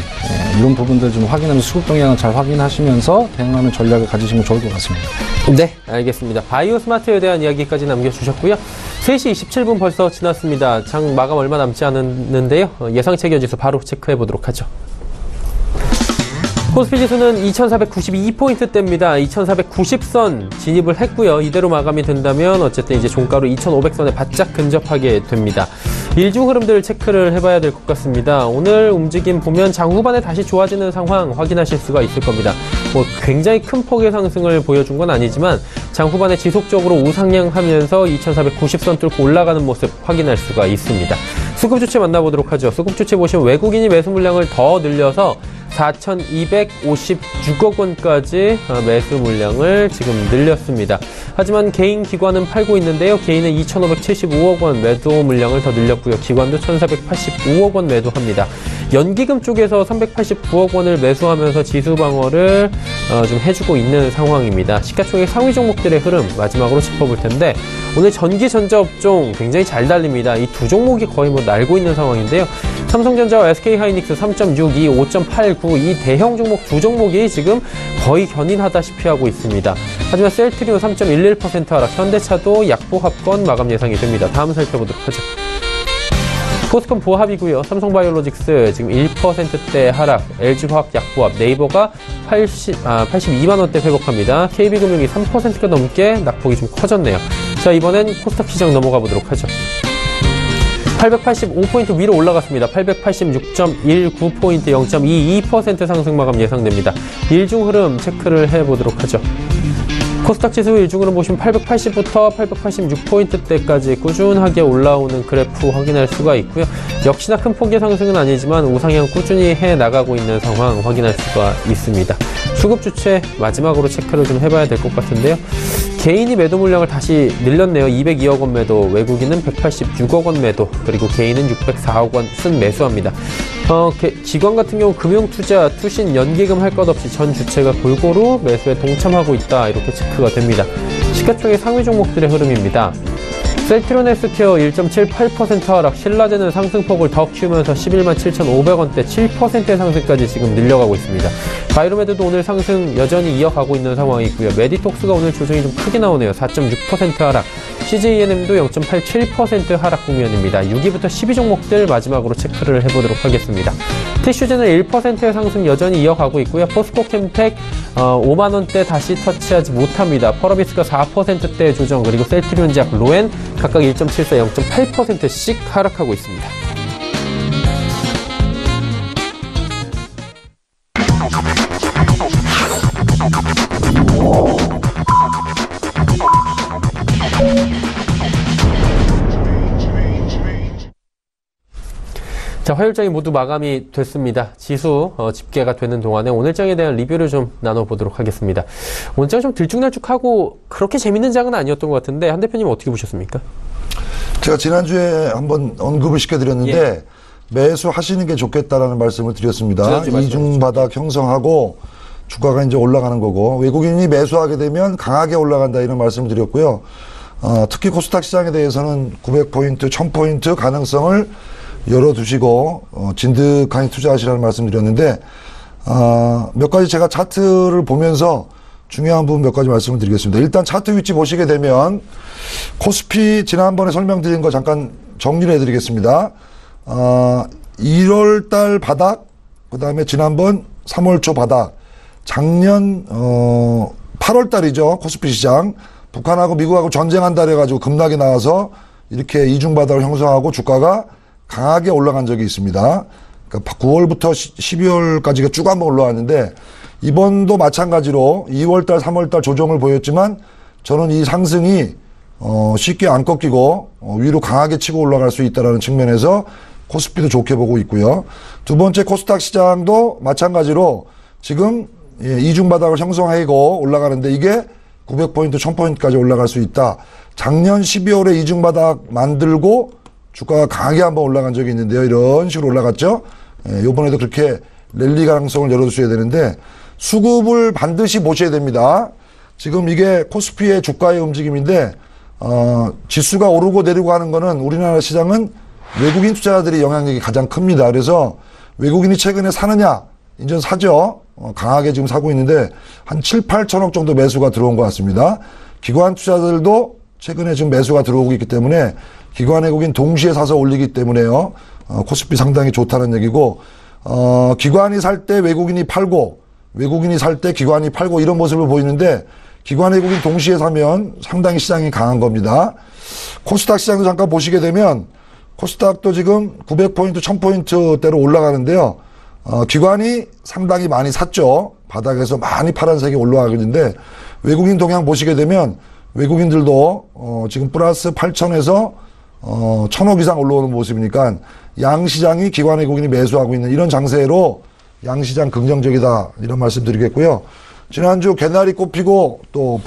이런 부분들 좀 확인하면서 수급 동향을 잘 확인하시면서 대응하는 전략을 가지시면 좋을 것 같습니다. 네, 알겠습니다. 바이오 스마트에 대한 이야기까지 남겨주셨고요. 3시 27분 벌써 지났습니다. 장 마감 얼마 남지 않았는데요. 예상치 기어지수 바로 체크해 보도록 하죠. 코스피 지수는 2492포인트대입니다. 2490선 진입을 했고요. 이대로 마감이 된다면 어쨌든 이제 종가로 2500선에 바짝 근접하게 됩니다. 일중 흐름들 체크를 해봐야 될 것 같습니다. 오늘 움직임 보면 장 후반에 다시 좋아지는 상황 확인하실 수가 있을 겁니다. 뭐 굉장히 큰 폭의 상승을 보여준 건 아니지만 장 후반에 지속적으로 우상향하면서 2490선 뚫고 올라가는 모습 확인할 수가 있습니다. 수급 주체 만나보도록 하죠. 수급 주체 보시면 외국인이 매수 물량을 더 늘려서 4,256억 원까지 매수 물량을 지금 늘렸습니다. 하지만 개인 기관은 팔고 있는데요. 개인은 2,575억 원 매도 물량을 더 늘렸고요. 기관도 1,485억 원 매도합니다. 연기금 쪽에서 389억 원을 매수하면서 지수 방어를 좀 해주고 있는 상황입니다. 시가총액 상위 종목들의 흐름 마지막으로 짚어볼 텐데 오늘 전기 전자업종 굉장히 잘 달립니다. 이 두 종목이 거의 뭐 날고 있는 상황인데요. 삼성전자와 SK하이닉스 3.62, 5.89 이 대형 종목 두 종목이 지금 거의 견인하다시피 하고 있습니다. 하지만 셀트리온 3.11% 하락, 현대차도 약보합권 마감 예상이 됩니다. 다음 살펴보도록 하죠. 포스콘 보합이고요. 삼성바이오로직스 지금 1%대 하락, LG화학 약보합, 네이버가 82만 원대 회복합니다. KB금융이 3%가 넘게 낙폭이 좀 커졌네요. 자, 이번엔 코스닥 시장 넘어가 보도록 하죠. 885포인트 위로 올라갔습니다. 886.19포인트 0.22% 상승 마감 예상됩니다. 일중 흐름 체크를 해보도록 하죠. 코스닥 지수 일중 흐름 보시면 880부터 886포인트대까지 꾸준하게 올라오는 그래프 확인할 수가 있고요. 역시나 큰 폭의 상승은 아니지만 우상향 꾸준히 해나가고 있는 상황 확인할 수가 있습니다. 수급 주체 마지막으로 체크를 좀 해봐야 될 것 같은데요. 개인이 매도 물량을 다시 늘렸네요. 202억 원 매도, 외국인은 186억 원 매도, 그리고 개인은 604억 원 순 매수합니다. 기관 같은 경우 금융투자, 투신, 연기금 할 것 없이 전 주체가 골고루 매수에 동참하고 있다. 이렇게 체크가 됩니다. 시가총액 상위 종목들의 흐름입니다. 셀트리온 헬스케어 1.78% 하락, 신라젠은 상승폭을 더 키우면서 11만 7,500원대 7%의 상승까지 지금 늘려가고 있습니다. 바이로메드도 오늘 상승 여전히 이어가고 있는 상황이고요. 메디톡스가 오늘 조정이 좀 크게 나오네요. 4.6% 하락, CJENM도 0.87% 하락 국면입니다. 6위부터 10위 종목들 마지막으로 체크를 해보도록 하겠습니다. 티슈제는 1%의 상승 여전히 이어가고 있고요. 포스코캠텍 5만원대 다시 터치하지 못합니다. 펄어비스가 4%대 조정, 그리고 셀트리온제약, 로엔 각각 1.74, 0.8%씩 하락하고 있습니다. 자, 화요일장이 모두 마감이 됐습니다. 지수 집계가 되는 동안에 오늘장에 대한 리뷰를 좀 나눠보도록 하겠습니다. 오늘장 좀 들쭉날쭉하고 그렇게 재밌는 장은 아니었던 것 같은데 한 대표님 어떻게 보셨습니까? 제가 지난주에 한번 언급을 시켜드렸는데 매수하시는 게 좋겠다라는 말씀을 드렸습니다. 이중 바닥 형성하고 주가가 이제 올라가는 거고 외국인이 매수하게 되면 강하게 올라간다 이런 말씀을 드렸고요. 특히 코스닥 시장에 대해서는 900포인트, 1000포인트 가능성을 열어두시고 진득하게 투자하시라는 말씀 드렸는데 몇 가지 제가 차트를 보면서 중요한 부분 몇 가지 말씀을 드리겠습니다. 일단 차트 위치 보시게 되면 코스피 지난번에 설명드린 거 잠깐 정리를 해드리겠습니다. 1월달 바닥, 그 다음에 지난번 3월 초 바닥, 작년 8월달이죠. 코스피 시장 북한하고 미국하고 전쟁한다 그래가지고 급락이 나와서 이렇게 이중 바닥을 형성하고 주가가 강하게 올라간 적이 있습니다. 그러니까 9월부터 12월까지가 쭉 한번 올라왔는데 이번도 마찬가지로 2월달, 3월달 조정을 보였지만 저는 이 상승이 쉽게 안 꺾이고 위로 강하게 치고 올라갈 수 있다는 측면에서 코스피도 좋게 보고 있고요. 두 번째 코스닥 시장도 마찬가지로 지금 이중 바닥을 형성하고 올라가는데 이게 900포인트, 1000포인트까지 올라갈 수 있다. 작년 12월에 이중 바닥 만들고 주가가 강하게 한번 올라간 적이 있는데요. 이런 식으로 올라갔죠. 이번에도 그렇게 랠리 가능성을 열어주셔야 되는데 수급을 반드시 보셔야 됩니다. 지금 이게 코스피의 주가의 움직임인데 지수가 오르고 내리고 하는 거는 우리나라 시장은 외국인 투자자들이 영향력이 가장 큽니다. 그래서 외국인이 최근에 사느냐? 인전 사죠. 강하게 지금 사고 있는데 한 7, 8천억 정도 매수가 들어온 것 같습니다. 기관 투자자들도 최근에 지금 매수가 들어오고 있기 때문에 기관 외국인 동시에 사서 올리기 때문에요. 코스피 상당히 좋다는 얘기고 기관이 살 때 외국인이 팔고 외국인이 살 때 기관이 팔고 이런 모습을 보이는데 기관 외국인 동시에 사면 상당히 시장이 강한 겁니다. 코스닥 시장도 잠깐 보시게 되면 코스닥도 지금 900포인트, 1000포인트대로 올라가는데요. 기관이 상당히 많이 샀죠. 바닥에서 많이 파란색이 올라가고 있는데 외국인 동향 보시게 되면 외국인들도 지금 플러스 8천에서 1000억 이상 올라오는 모습이니까 양시장이 기관 외국인이 매수하고 있는 이런 장세로 양시장 긍정적이다 이런 말씀 드리겠고요. 지난주 개나리 꽃피고 또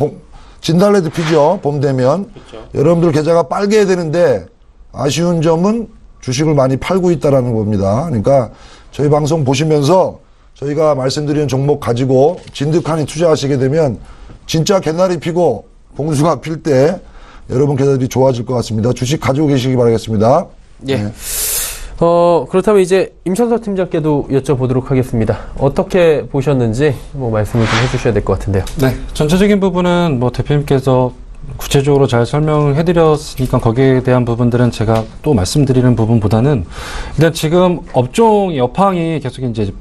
진달래도 피죠. 봄 되면. 그렇죠. 여러분들 계좌가 빨개야 되는데 아쉬운 점은 주식을 많이 팔고 있다라는 겁니다. 그러니까 저희 방송 보시면서 저희가 말씀드리는 종목 가지고 진득하니 투자하시게 되면 진짜 개나리 피고 봉수가 필 때 여러분 계좌들이 좋아질 것 같습니다. 주식 가지고 계시기 바라겠습니다. 예. 네. 그렇다면 이제 임천석 팀장께도 여쭤보도록 하겠습니다. 어떻게 보셨는지 말씀을 좀 해주셔야 될 것 같은데요. 네. 전체적인 부분은 대표님께서 구체적으로 잘 설명해드렸으니까 거기에 대한 부분들은 제가 또 말씀드리는 부분보다는 일단 지금 업종 여팡이 계속 이제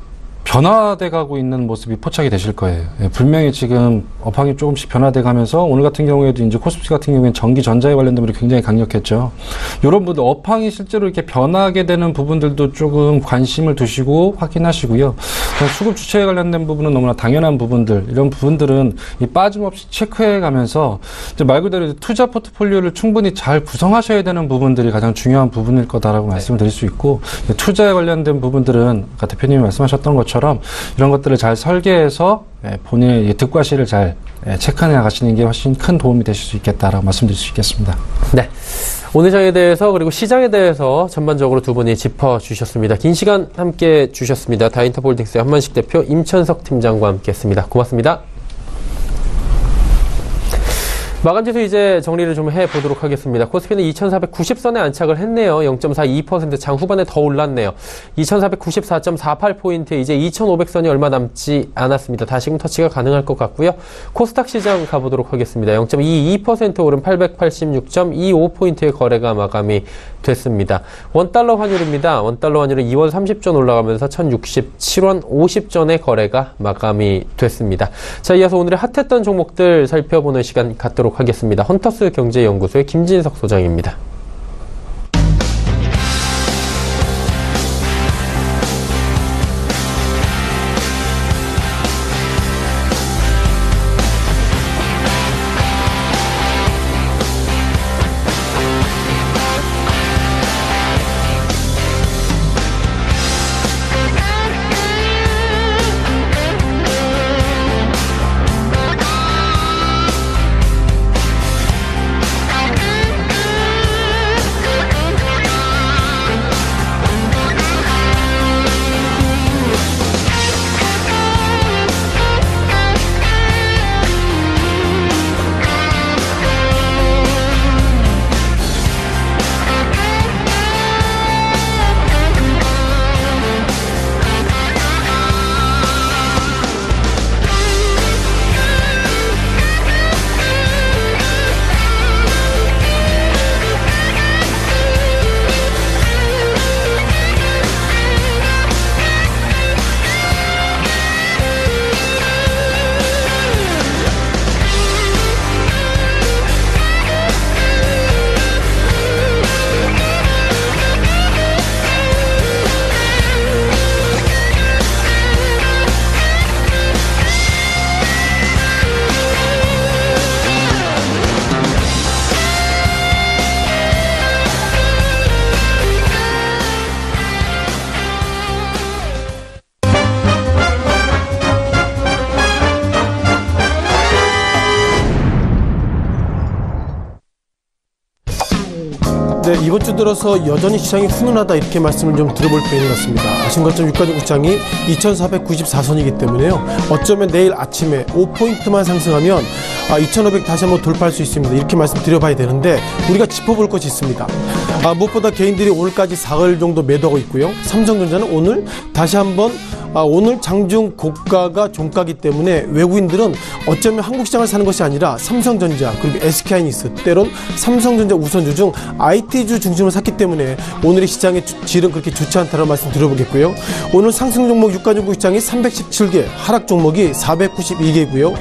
변화돼 가고 있는 모습이 포착이 되실 거예요. 예, 분명히 지금 업황이 조금씩 변화돼 가면서 오늘 같은 경우에도 이제 코스피 같은 경우에는 전기 전자에 관련된 부분이 굉장히 강력했죠. 이런 분들 업황이 실제로 이렇게 변하게 되는 부분들도 조금 관심을 두시고 확인하시고요. 수급 주체에 관련된 부분은 너무나 당연한 부분들, 이런 부분들은 빠짐없이 체크해 가면서 이제 말 그대로 투자 포트폴리오를 충분히 잘 구성하셔야 되는 부분들이 가장 중요한 부분일 거다라고 말씀을 드릴 수 있고, 투자에 관련된 부분들은 아까 대표님이 말씀하셨던 것처럼 이런 것들을 잘 설계해서 본인의 득과실을 잘 체크해 나가시는 게 훨씬 큰 도움이 되실 수 있겠다라고 말씀드릴 수 있겠습니다. 네. 오늘 장에 대해서 그리고 시장에 대해서 전반적으로 두 분이 짚어주셨습니다. 긴 시간 함께 주셨습니다. 다인터홀딩스의 한만식 대표, 임천석 팀장과 함께했습니다. 고맙습니다. 마감지수 이제 정리를 좀 해보도록 하겠습니다. 코스피는 2490선에 안착을 했네요. 0.42% 장 후반에 더 올랐네요. 2494.48포인트에 이제 2500선이 얼마 남지 않았습니다. 다시금 터치가 가능할 것 같고요. 코스닥 시장 가보도록 하겠습니다. 0.22% 오른 886.25포인트의 거래가 마감이 됐습니다. 원달러 환율입니다. 원달러 환율은 2원 30전 올라가면서 1067원 50전의 거래가 마감이 됐습니다. 자, 이어서 오늘의 핫했던 종목들 살펴보는 시간 갖도록 하겠습니다. 헌터스 경제연구소의 김진석 소장입니다. 네, 이번 주 들어서 여전히 시장이 훈훈하다 이렇게 말씀을 좀 들어볼 필요는 같습니다. 아시는 것처럼 유가증 시장이 2,494선이기 때문에요. 어쩌면 내일 아침에 5포인트만 상승하면 2,500 다시 한번 돌파할 수 있습니다. 이렇게 말씀드려봐야 되는데 우리가 짚어볼 것이 있습니다. 무엇보다 개인들이 오늘까지 4일 정도 매도하고 있고요. 삼성전자는 오늘 다시 한번 오늘 장중 고가가 종가기 때문에 외국인들은 어쩌면 한국 시장을 사는 것이 아니라 삼성전자 그리고 SK하이닉스 때론 삼성전자 우선주 중 IT주 중심으로 샀기 때문에 오늘의 시장의 질은 그렇게 좋지 않다는 말씀 드려보겠고요. 오늘 상승 종목 유가증권 시장이 317개, 하락 종목이 492개고요.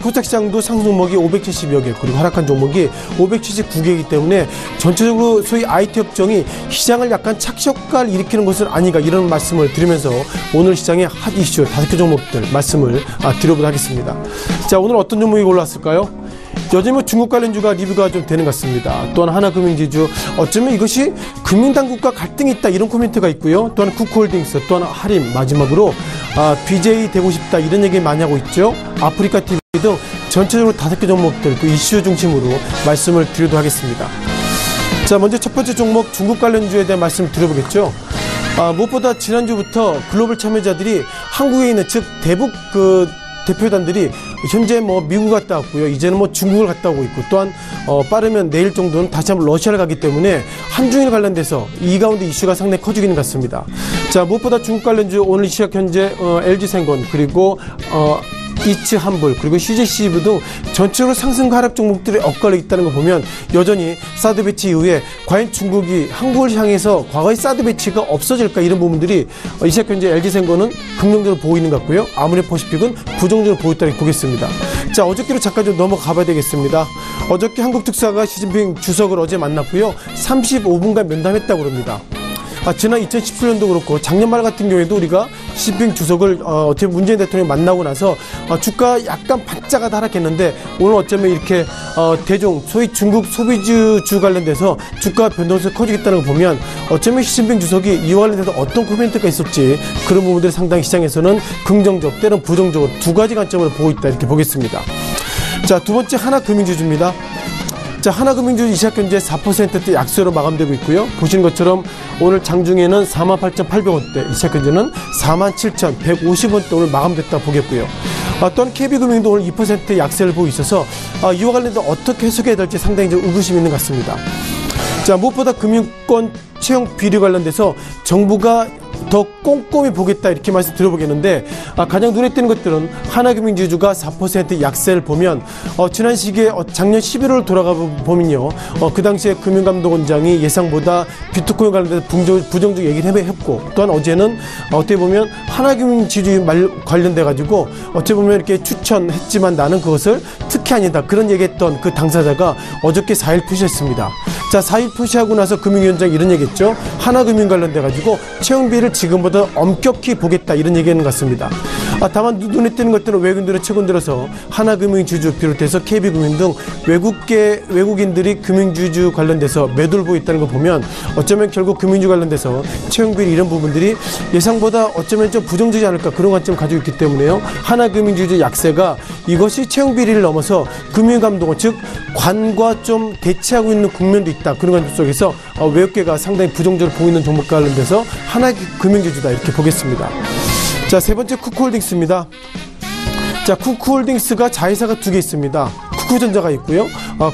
코스닥 시장도 상승 종목이 570여 개, 그리고 하락한 종목이 579개이기 때문에 전체적으로 소위 IT 업종이 시장을 약간 착시효과를 일으키는 것은 아닌가 이런 말씀을 드리면서 오늘 시장의 핫 이슈 5개 종목들 말씀을 드려보도록 하겠습니다. 자, 오늘 어떤 종목이 올랐을까요? 요즘 중국 관련주가 리뷰가 좀 되는 것 같습니다. 또한 하나금융지주 어쩌면 이것이 금융당국과 갈등이 있다 이런 코멘트가 있고요. 또한 쿠쿠홀딩스, 또한 하림, 마지막으로 BJ 되고 싶다 이런 얘기 많이 하고 있죠. 아프리카 TV 등 전체적으로 5개 종목들 그 이슈 중심으로 말씀을 드리도록 하겠습니다. 자, 먼저 첫 번째 종목 중국 관련주에 대한 말씀을 드려보겠죠. 무엇보다 지난주부터 글로벌 참여자들이 한국에 있는 즉 대북 대표단들이 현재 미국 갔다 왔고요. 이제는 중국을 갔다 오고 있고 또한 빠르면 내일 정도는 다시 한번 러시아를 가기 때문에 한중일 관련돼서 이 가운데 이슈가 상당히 커지고 있는 것 같습니다. 자, 무엇보다 중국 관련주 오늘 시각 현재 LG생건 그리고 이츠한불 그리고 CJCGV 등 전체적으로 상승과 하락 종목들이 엇갈려 있다는 걸 보면 여전히 사드 배치 이후에 과연 중국이 한국을 향해서 과거의 사드 배치가 없어질까 이런 부분들이 이 시각 현재 LG생건은 긍정적으로 보고 있는 것 같고요. 아모레퍼시픽은 부정적으로 보고 있다고 보겠습니다. 자, 어저께로 잠깐 좀 넘어가 봐야 되겠습니다. 어저께 한국 특사가 시진핑 주석을 어제 만났고요. 35분간 면담했다고 합니다. 지난 2017년도 그렇고 작년 말 같은 경우에도 우리가 시진핑 주석을 어떻게 문재인 대통령이 만나고 나서 주가 약간 반짝하다 하락했는데 오늘 어쩌면 이렇게 대중 소위 중국 소비주 관련돼서 주가 변동성이 커지겠다는 걸 보면 어쩌면 시진핑 주석이 이와 관련돼서 어떤 코멘트가 있을지 그런 부분들이 상당히 시장에서는 긍정적 때론 부정적으로 두 가지 관점으로 보고 있다 이렇게 보겠습니다. 자, 두 번째 하나금융지주입니다. 자, 하나금융주 이시각 현재 4%대 약세로 마감되고 있고요. 보시는 것처럼 오늘 장중에는 48,800원대, 이시각 현재는 47,150원대 오늘 마감됐다 보겠고요. 또한 KB금융도 오늘 2% 약세를 보이고 있어서 이와 관련해서 어떻게 해석해야 될지 상당히 좀 의구심이 있는 것 같습니다. 자, 무엇보다 금융권 채용 비리 관련돼서 정부가 더 꼼꼼히 보겠다 이렇게 말씀 드려보겠는데 가장 눈에 띄는 것들은 하나금융지주가 4% 약세를 보면 지난 시기에 작년 11월 돌아가 보면요 그 당시에 금융감독원장이 예상보다 비트코인 관련돼서 부정적 얘기를 했고 또한 어제는 어떻게 보면 하나금융지주 관련돼 가지고 어떻게 보면 이렇게 추천했지만 나는 그것을 특히 아니다 그런 얘기했던 그 당사자가 어저께 4일 푸시했습니다. 자, 4일 푸시하고 나서 금융위원장이 이런 얘기했죠. 하나금융 관련돼 가지고 채용비를 지금보다 엄격히 보겠다 이런 얘기하는 것 같습니다. 다만 눈에 띄는 것들은 외국인들은 최근 들어서 하나금융지주 비롯해서 KB금융 등 외국인들이 금융주주 관련돼서 매도를 보고 있다는 걸 보면 어쩌면 결국 금융주 관련돼서 채용비리 이런 부분들이 예상보다 어쩌면 좀 부정적이지 않을까 그런 관점을 가지고 있기 때문에요. 하나금융지주 약세가 이것이 채용비리를 넘어서 금융감독원 즉 관과 좀 대치하고 있는 국면도 있다. 그런 관점 속에서 외국계가 상당히 부정적으로 보고 있는 종목과 관련돼서 하나금융지주다 이렇게 보겠습니다. 자, 세 번째 쿠쿠홀딩스입니다. 자, 쿠쿠홀딩스가 자회사가 2개 있습니다. 쿠쿠전자가 있고요.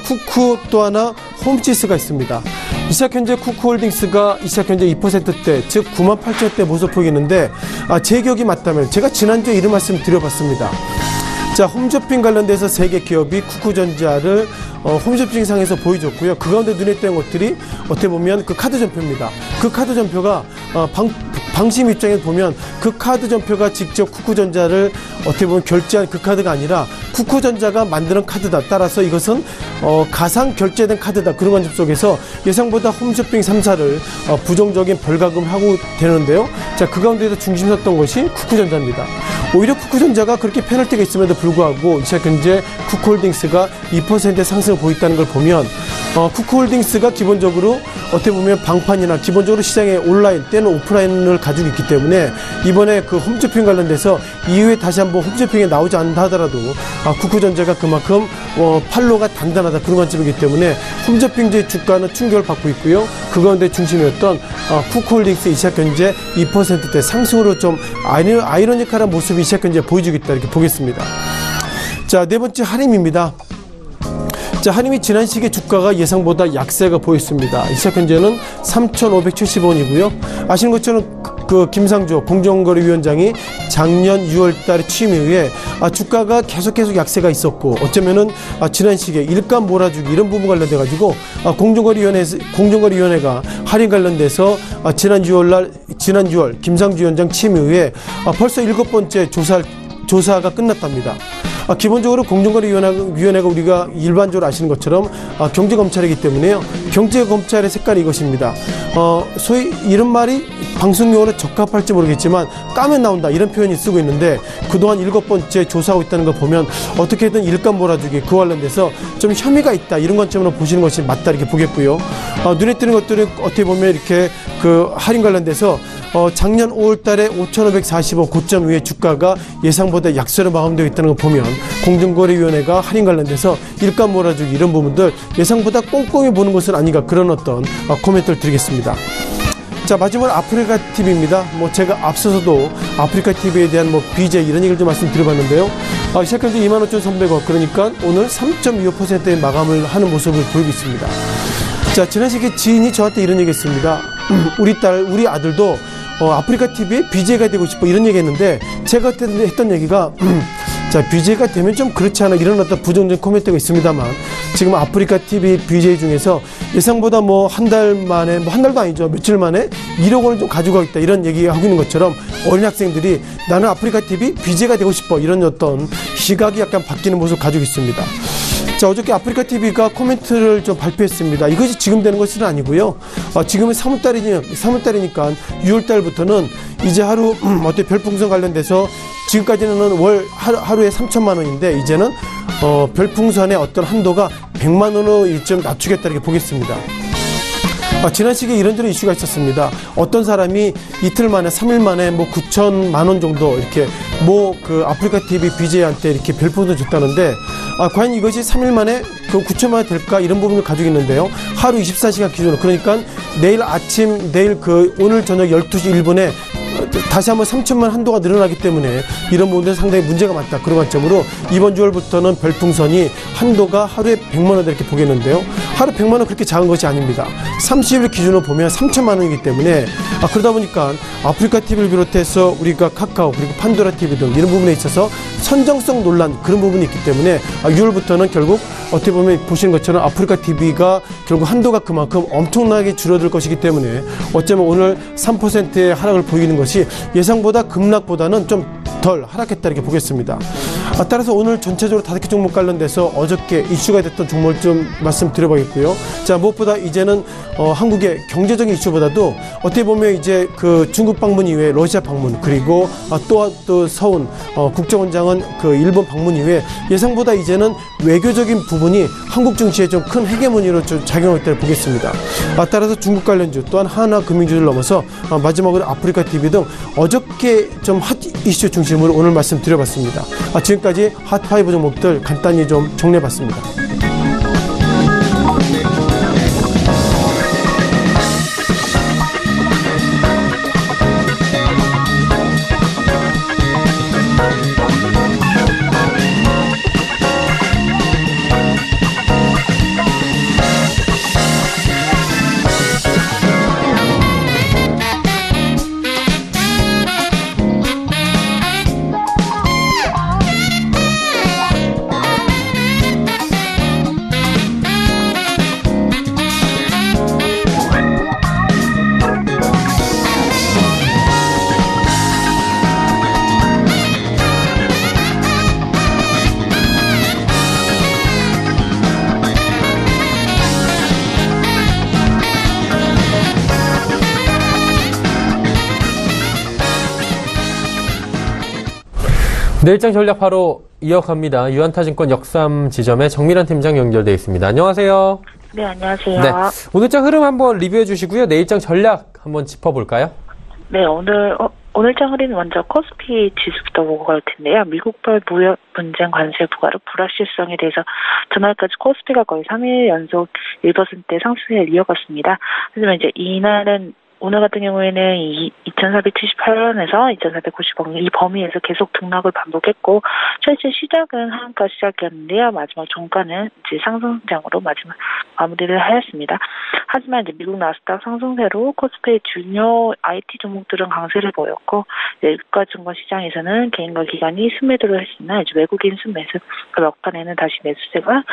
쿠쿠 또 하나 홈치스가 있습니다. 이 시각 현재 쿠쿠홀딩스가 이 시각 현재 2%대 즉 98,000원대 모습 보이겠는데 제 기억이 맞다면 제가 지난주에 이런 말씀 드려봤습니다. 자, 홈쇼핑 관련돼서 3개 기업이 쿠쿠전자를 홈쇼핑 상에서 보여줬고요. 그 가운데 눈에 띄는 것들이 어떻게 보면 그 카드 전표입니다. 그 카드 전표가 방심 입장에서 보면 그 카드 전표가 직접 쿠쿠전자를 어떻게 보면 결제한 그 카드가 아니라 쿠쿠전자가 만드는 카드다. 따라서 이것은 가상 결제된 카드다. 그런 관점 속에서 예상보다 홈쇼핑 3사를 부정적인 벌가금 하고 되는데요. 자, 그 가운데서 중심 섰던 것이 쿠쿠전자입니다. 오히려 쿠쿠전자가 그렇게 페널티가 있음에도 불구하고 이 시각 현재 쿠쿠홀딩스가 2% 상승을 보였다는 걸 보면 쿠크홀딩스가 기본적으로 어떻게 보면 방판이나 기본적으로 시장에 온라인 때는 오프라인을 가지고 있기 때문에 이번에 그 홈쇼핑 관련돼서 이후에 다시 한번 홈쇼핑에 나오지 않는다 하더라도 쿠크전자가 그만큼 판로가 단단하다 그런 관점이기 때문에 홈쇼핑제 주가는 충격을 받고 있고요. 그 가운데 중심이었던 쿠크홀딩스 이 시각 현재 2%대 상승으로 좀 아이러니컬한 모습이 이 시각 현재 보여주고 있다 이렇게 보겠습니다. 자, 네 번째 할인입니다. 자, 한림이 지난 시기에 주가가 예상보다 약세가 보였습니다. 이 시각 현재는 3,570원이고요. 아시는 것처럼 그 김상조 공정거래위원장이 작년 6월 달에 취임 이후에 주가가 계속 약세가 있었고 어쩌면은 지난 시기에 일감 몰아주기 이런 부분 관련돼 가지고 공정거래위원회가 할인 관련돼서 지난 6월 김상조 위원장 취임 이후에 벌써 7번째 조사가 끝났답니다. 기본적으로 공정거래위원회가 우리가 일반적으로 아시는 것처럼 경제검찰이기 때문에요. 경제검찰의 색깔이 이것입니다. 소위 이런 말이 방송용어로 적합할지 모르겠지만 까면 나온다 이런 표현이 쓰고 있는데 그동안 7번째 조사하고 있다는 걸 보면 어떻게든 일감 몰아주기 그 관련돼서 좀 혐의가 있다 이런 관점으로 보시는 것이 맞다 이렇게 보겠고요. 눈에 띄는 것들은 어떻게 보면 이렇게 그 할인 관련돼서 작년 5월 달에 5,540원 고점 위에 주가가 예상보다 약세로 마감되어 있다는 걸 보면 공정거래위원회가 할인 관련돼서 일감 몰아주기 이런 부분들 예상보다 꼼꼼히 보는 것은 아닌가 그런 어떤 코멘트를 드리겠습니다. 자, 마지막으로 아프리카 TV입니다. 제가 앞서서도 아프리카 TV에 대한 BJ 이런 얘기를 좀 말씀드려봤는데요. 시작한 지 25,300원 그러니까 오늘 3.25%의 마감을 하는 모습을 보이고 있습니다. 자, 지난 시기에 지인이 저한테 이런 얘기 했습니다. 우리 아들도 아프리카 TV에 BJ가 되고 싶어 이런 얘기 했는데 제가 했던 얘기가 자, BJ가 되면 좀 그렇지 않아 이런 어떤 부정적인 코멘트가 있습니다만 지금 아프리카 TV BJ 중에서 예상보다 한 달 만에 한 달도 아니죠 며칠 만에 1억 원을 좀 가지고 있다 이런 얘기하고 있는 것처럼 어린 학생들이 나는 아프리카 TV BJ가 되고 싶어 이런 어떤 시각이 약간 바뀌는 모습을 가지고 있습니다. 자, 어저께 아프리카 TV가 코멘트를 좀 발표했습니다. 이것이 지금 되는 것은 아니고요. 지금은 3월달이니까 6월달부터는 이제 하루 어때 별풍선 관련돼서 지금까지는 하루에 3천만 원인데 이제는 별풍선의 어떤 한도가 100만 원으로 좀 낮추겠다 이렇게 보겠습니다. 지난 시기에 이런저런 이슈가 있었습니다. 어떤 사람이 이틀 만에 3일 만에 9천만 원 정도 이렇게 그 아프리카 TV BJ한테 이렇게 별풍선 줬다는데 과연 이것이 3일 만에 그 9천만 원 될까 이런 부분을 가지고 있는데요. 하루 24시간 기준으로 그러니까 내일 오늘 저녁 12시 1분에 다시 한번 3천만 한도가 늘어나기 때문에 이런 부분들은 상당히 문제가 많다. 그런 관점으로 이번 6월부터는 별풍선이 한도가 하루에 100만 원 이렇게 보겠는데요. 하루 100만 원 그렇게 작은 것이 아닙니다. 30일 기준으로 보면 3천만 원이기 때문에 그러다 보니까 아프리카 TV를 비롯해서 우리가 카카오 그리고 판도라 TV 등 이런 부분에 있어서 선정성 논란 그런 부분이 있기 때문에 6월부터는 결국 어떻게 보면 보시는 것처럼 아프리카 TV가 결국 한도가 그만큼 엄청나게 줄어들 것이기 때문에 어쩌면 오늘 3%의 하락을 보이는 것이 예상보다 급락보다는 좀 덜 하락했다 이렇게 보겠습니다. 따라서 오늘 전체적으로 5개 종목 관련돼서 어저께 이슈가 됐던 종목을 좀 말씀드려보겠고요. 자, 무엇보다 이제는 한국의 경제적인 이슈보다도 어떻게 보면 이제 그 중국 방문 이후에 러시아 방문 그리고 또 서훈 국정원장은 그 일본 방문 이후에 예상보다 이제는 외교적인 부분이 한국 증시에 좀 큰 헤게모니로 좀 작용할 때를 보겠습니다. 따라서 중국 관련주 또한 하나 금융주를 넘어서 마지막으로 아프리카 TV 등 어저께 좀 핫 이슈 중심으로 오늘 말씀드려봤습니다. 지금까지 핫5 종목들 간단히 좀 정리해봤습니다. 내일장 전략 바로 이어갑니다. 유한타증권 역삼 지점의 정밀한 팀장 연결돼 있습니다. 안녕하세요. 네, 안녕하세요. 네, 오늘장 흐름 한번 리뷰해 주시고요. 내일장 전략 한번 짚어볼까요? 네, 오늘장 흐름은 먼저 코스피 지수부터 보고 갈 텐데요. 미국발 무역 분쟁 관세 부과로 불확실성에 대해서 전날까지 코스피가 거의 3일 연속 1%대 상승을 이어갔습니다. 하지만 이제 이날은 오늘 같은 경우에는 2,478원에서 2,490원 이 범위에서 계속 등락을 반복했고 실제 시작은 하한가 시작이었는데요. 마지막 종가는 이제 상승장으로 마지막 마무리를 하였습니다. 하지만 이제 미국 나스닥 상승세로 코스피의 중요 IT 종목들은 강세를 보였고 유가증권 시장에서는 개인과 기관이 순매도를 했으나 이제 외국인 순매수 막판에는 다시 매수세가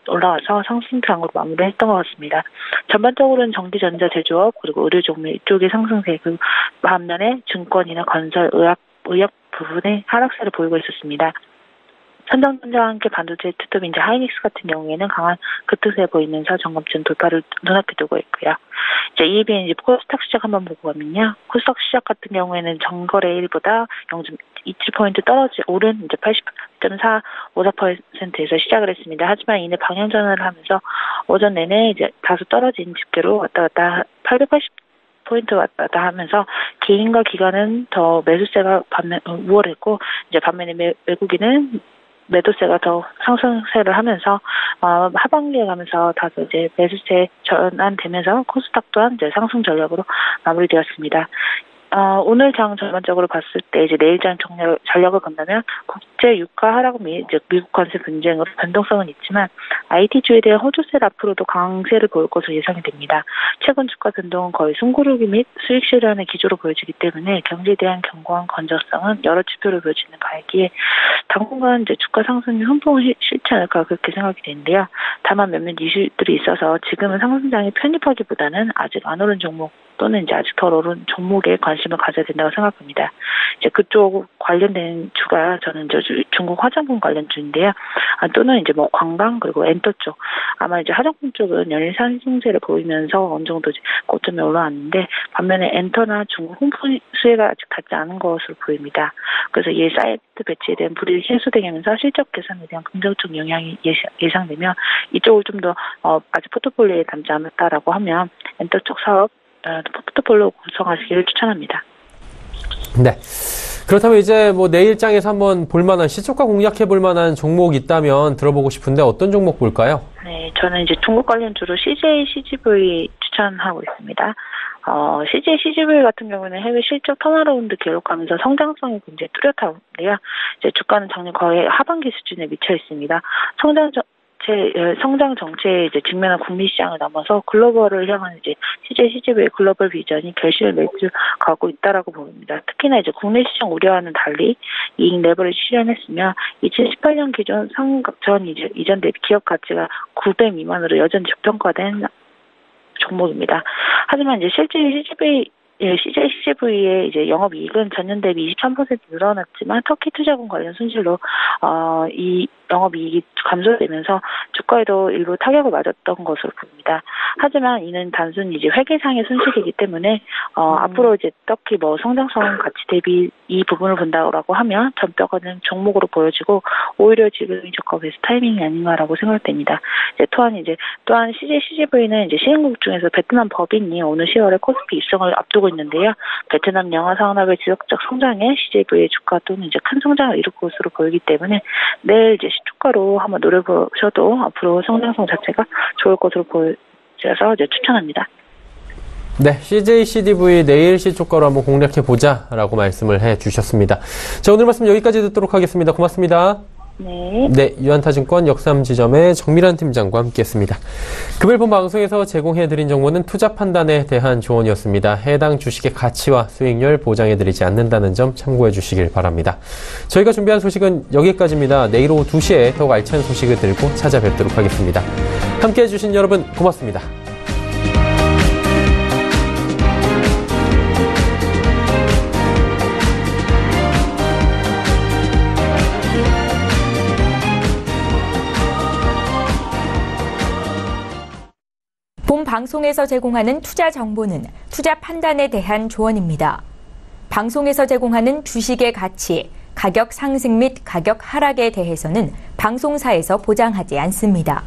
올라와서 상승장으로 마무리했던 것 같습니다. 전반적으로는 전기전자 제조업 그리고 의료 종목 이쪽의 상승세 그 반면에 증권이나 건설, 의약 부분에 하락세를 보이고 있었습니다. 선정전자와 함께 반도체 특급 이제 하이닉스 같은 경우에는 강한 급등세 보이면서 정점쯤 돌파를 눈앞에 두고 있고요. 이제 이에 비해 이제 코스닥 시작 한번 보고 가면요. 코스닥 시작 같은 경우에는 전거래일보다 0.27포인트 오른 이제 80.454%에서 시작을 했습니다. 하지만 이내 방향 전환을 하면서 오전 내내 이제 다소 떨어진 집계로 왔다 갔다 880포인트 왔다 갔다 하면서 개인과 기관은 더 매수세가 우월했고 이제 반면에 외국인은 매도세가 더 상승세를 하면서 하반기에 가면서 다소 이제 매수세 전환되면서 코스닥 또한 이제 상승 전략으로 마무리되었습니다. 오늘 장 전반적으로 봤을 때 이제 내일장 전략을 본다면 국제 유가 하락 및 이제 미국 관세 분쟁으로 변동성은 있지만 IT주에 대한 호조세를 앞으로도 강세를 보일 것으로 예상이 됩니다. 최근 주가 변동은 거의 숨고르기 및 수익 실현의 기조로 보여지기 때문에 경제에 대한 견고한 건전성은 여러 지표로 보여지는 바이기에 당분간 이제 주가 상승이 흠뻑 싫지 않을까 그렇게 생각이 되는데요. 다만 몇몇 이슈들이 있어서 지금은 상승장에 편입하기보다는 아직 안 오른 종목 또는 이제 아직 덜 오른 종목에 관심을 가져야 된다고 생각합니다. 이제 그쪽 관련된 주가 저는 이제 중국 화장품 관련 주인데요. 또는 이제 뭐 관광 그리고 엔터 쪽 아마 이제 화장품 쪽은 연일 상승세를 보이면서 어느 정도 이제 고점에 올라왔는데 반면에 엔터나 중국 홍보 수혜가 아직 닿지 않은 것으로 보입니다. 그래서 이 사이트 배치에 대한 불이익이 해소되면서 실적 개선에 대한 긍정적 영향이 예상되며 이쪽을 좀 더 아직 포트폴리오에 담지 않았다라고 하면 엔터 쪽 사업 포트폴리오 구성하시기를 추천합니다. 네. 그렇다면 이제 뭐 내일장에서 한번 볼만한 시초가 공략해 볼만한 종목 있다면 들어보고 싶은데 어떤 종목 볼까요? 네, 저는 이제 중국 관련주로 CJ CGV 추천하고 있습니다. CJ CGV 같은 경우는 해외 실적 턴어라운드 기록하면서 성장성이 굉장히 뚜렷한데요. 이제 주가는 작년 거의 하반기 수준에 미쳐 있습니다. 성장 정체에 이제 직면한 국내 시장을 넘어서 글로벌을 향한 이제 CJ CGV의 글로벌 비전이 결실을 맺어 가고 있다라고 보입니다. 특히나 이제 국내 시장 우려와는 달리 이익 레버를 실현했으며 2018년 기존 이전 대비 기업 가치가 9배 미만으로 여전히 저평가된 종목입니다. 하지만 이제 실제 CJ CGV의 이제 영업이익은 전년 대비 23% 늘어났지만 터키 투자금 관련 손실로 이 영업이익이 감소되면서 주가에도 일부 타격을 맞았던 것으로 보입니다. 하지만 이는 단순히 이제 회계상의 손실이기 때문에 앞으로 이제 딱히 뭐 성장성 가치 대비 이 부분을 본다라고 하면 전뼈가는 종목으로 보여지고 오히려 지금이 주가 베스트 타이밍이 아닌가라고 생각됩니다. 또한 CJ CGV는 이제 시행국 중에서 베트남 법인이 오늘 10월에 코스피 입성을 앞두고 있는데요. 베트남 영화 산업의 지속적 성장에 CGV의 주가 또는 이제 큰 성장을 이룰 것으로 보이기 때문에 내일 이제 시초가로 한번 노려보셔도 앞으로 성장성 자체가 좋을 것으로 보여져서 이제 추천합니다. 네, CJ CGV 내일 시초가로 한번 공략해보자라고 말씀을 해주셨습니다. 자, 오늘 말씀 여기까지 듣도록 하겠습니다. 고맙습니다. 네, 유한타증권 역삼지점의 정밀한 팀장과 함께했습니다. 금일 본 방송에서 제공해드린 정보는 투자 판단에 대한 조언이었습니다. 해당 주식의 가치와 수익률 보장해드리지 않는다는 점 참고해 주시길 바랍니다. 저희가 준비한 소식은 여기까지입니다. 내일 오후 2시에 더욱 알찬 소식을 들고 찾아뵙도록 하겠습니다. 함께해 주신 여러분 고맙습니다. 본 방송에서 제공하는 투자 정보는 투자 판단에 대한 조언입니다. 방송에서 제공하는 주식의 가치, 가격 상승 및 가격 하락에 대해서는 방송사에서 보장하지 않습니다.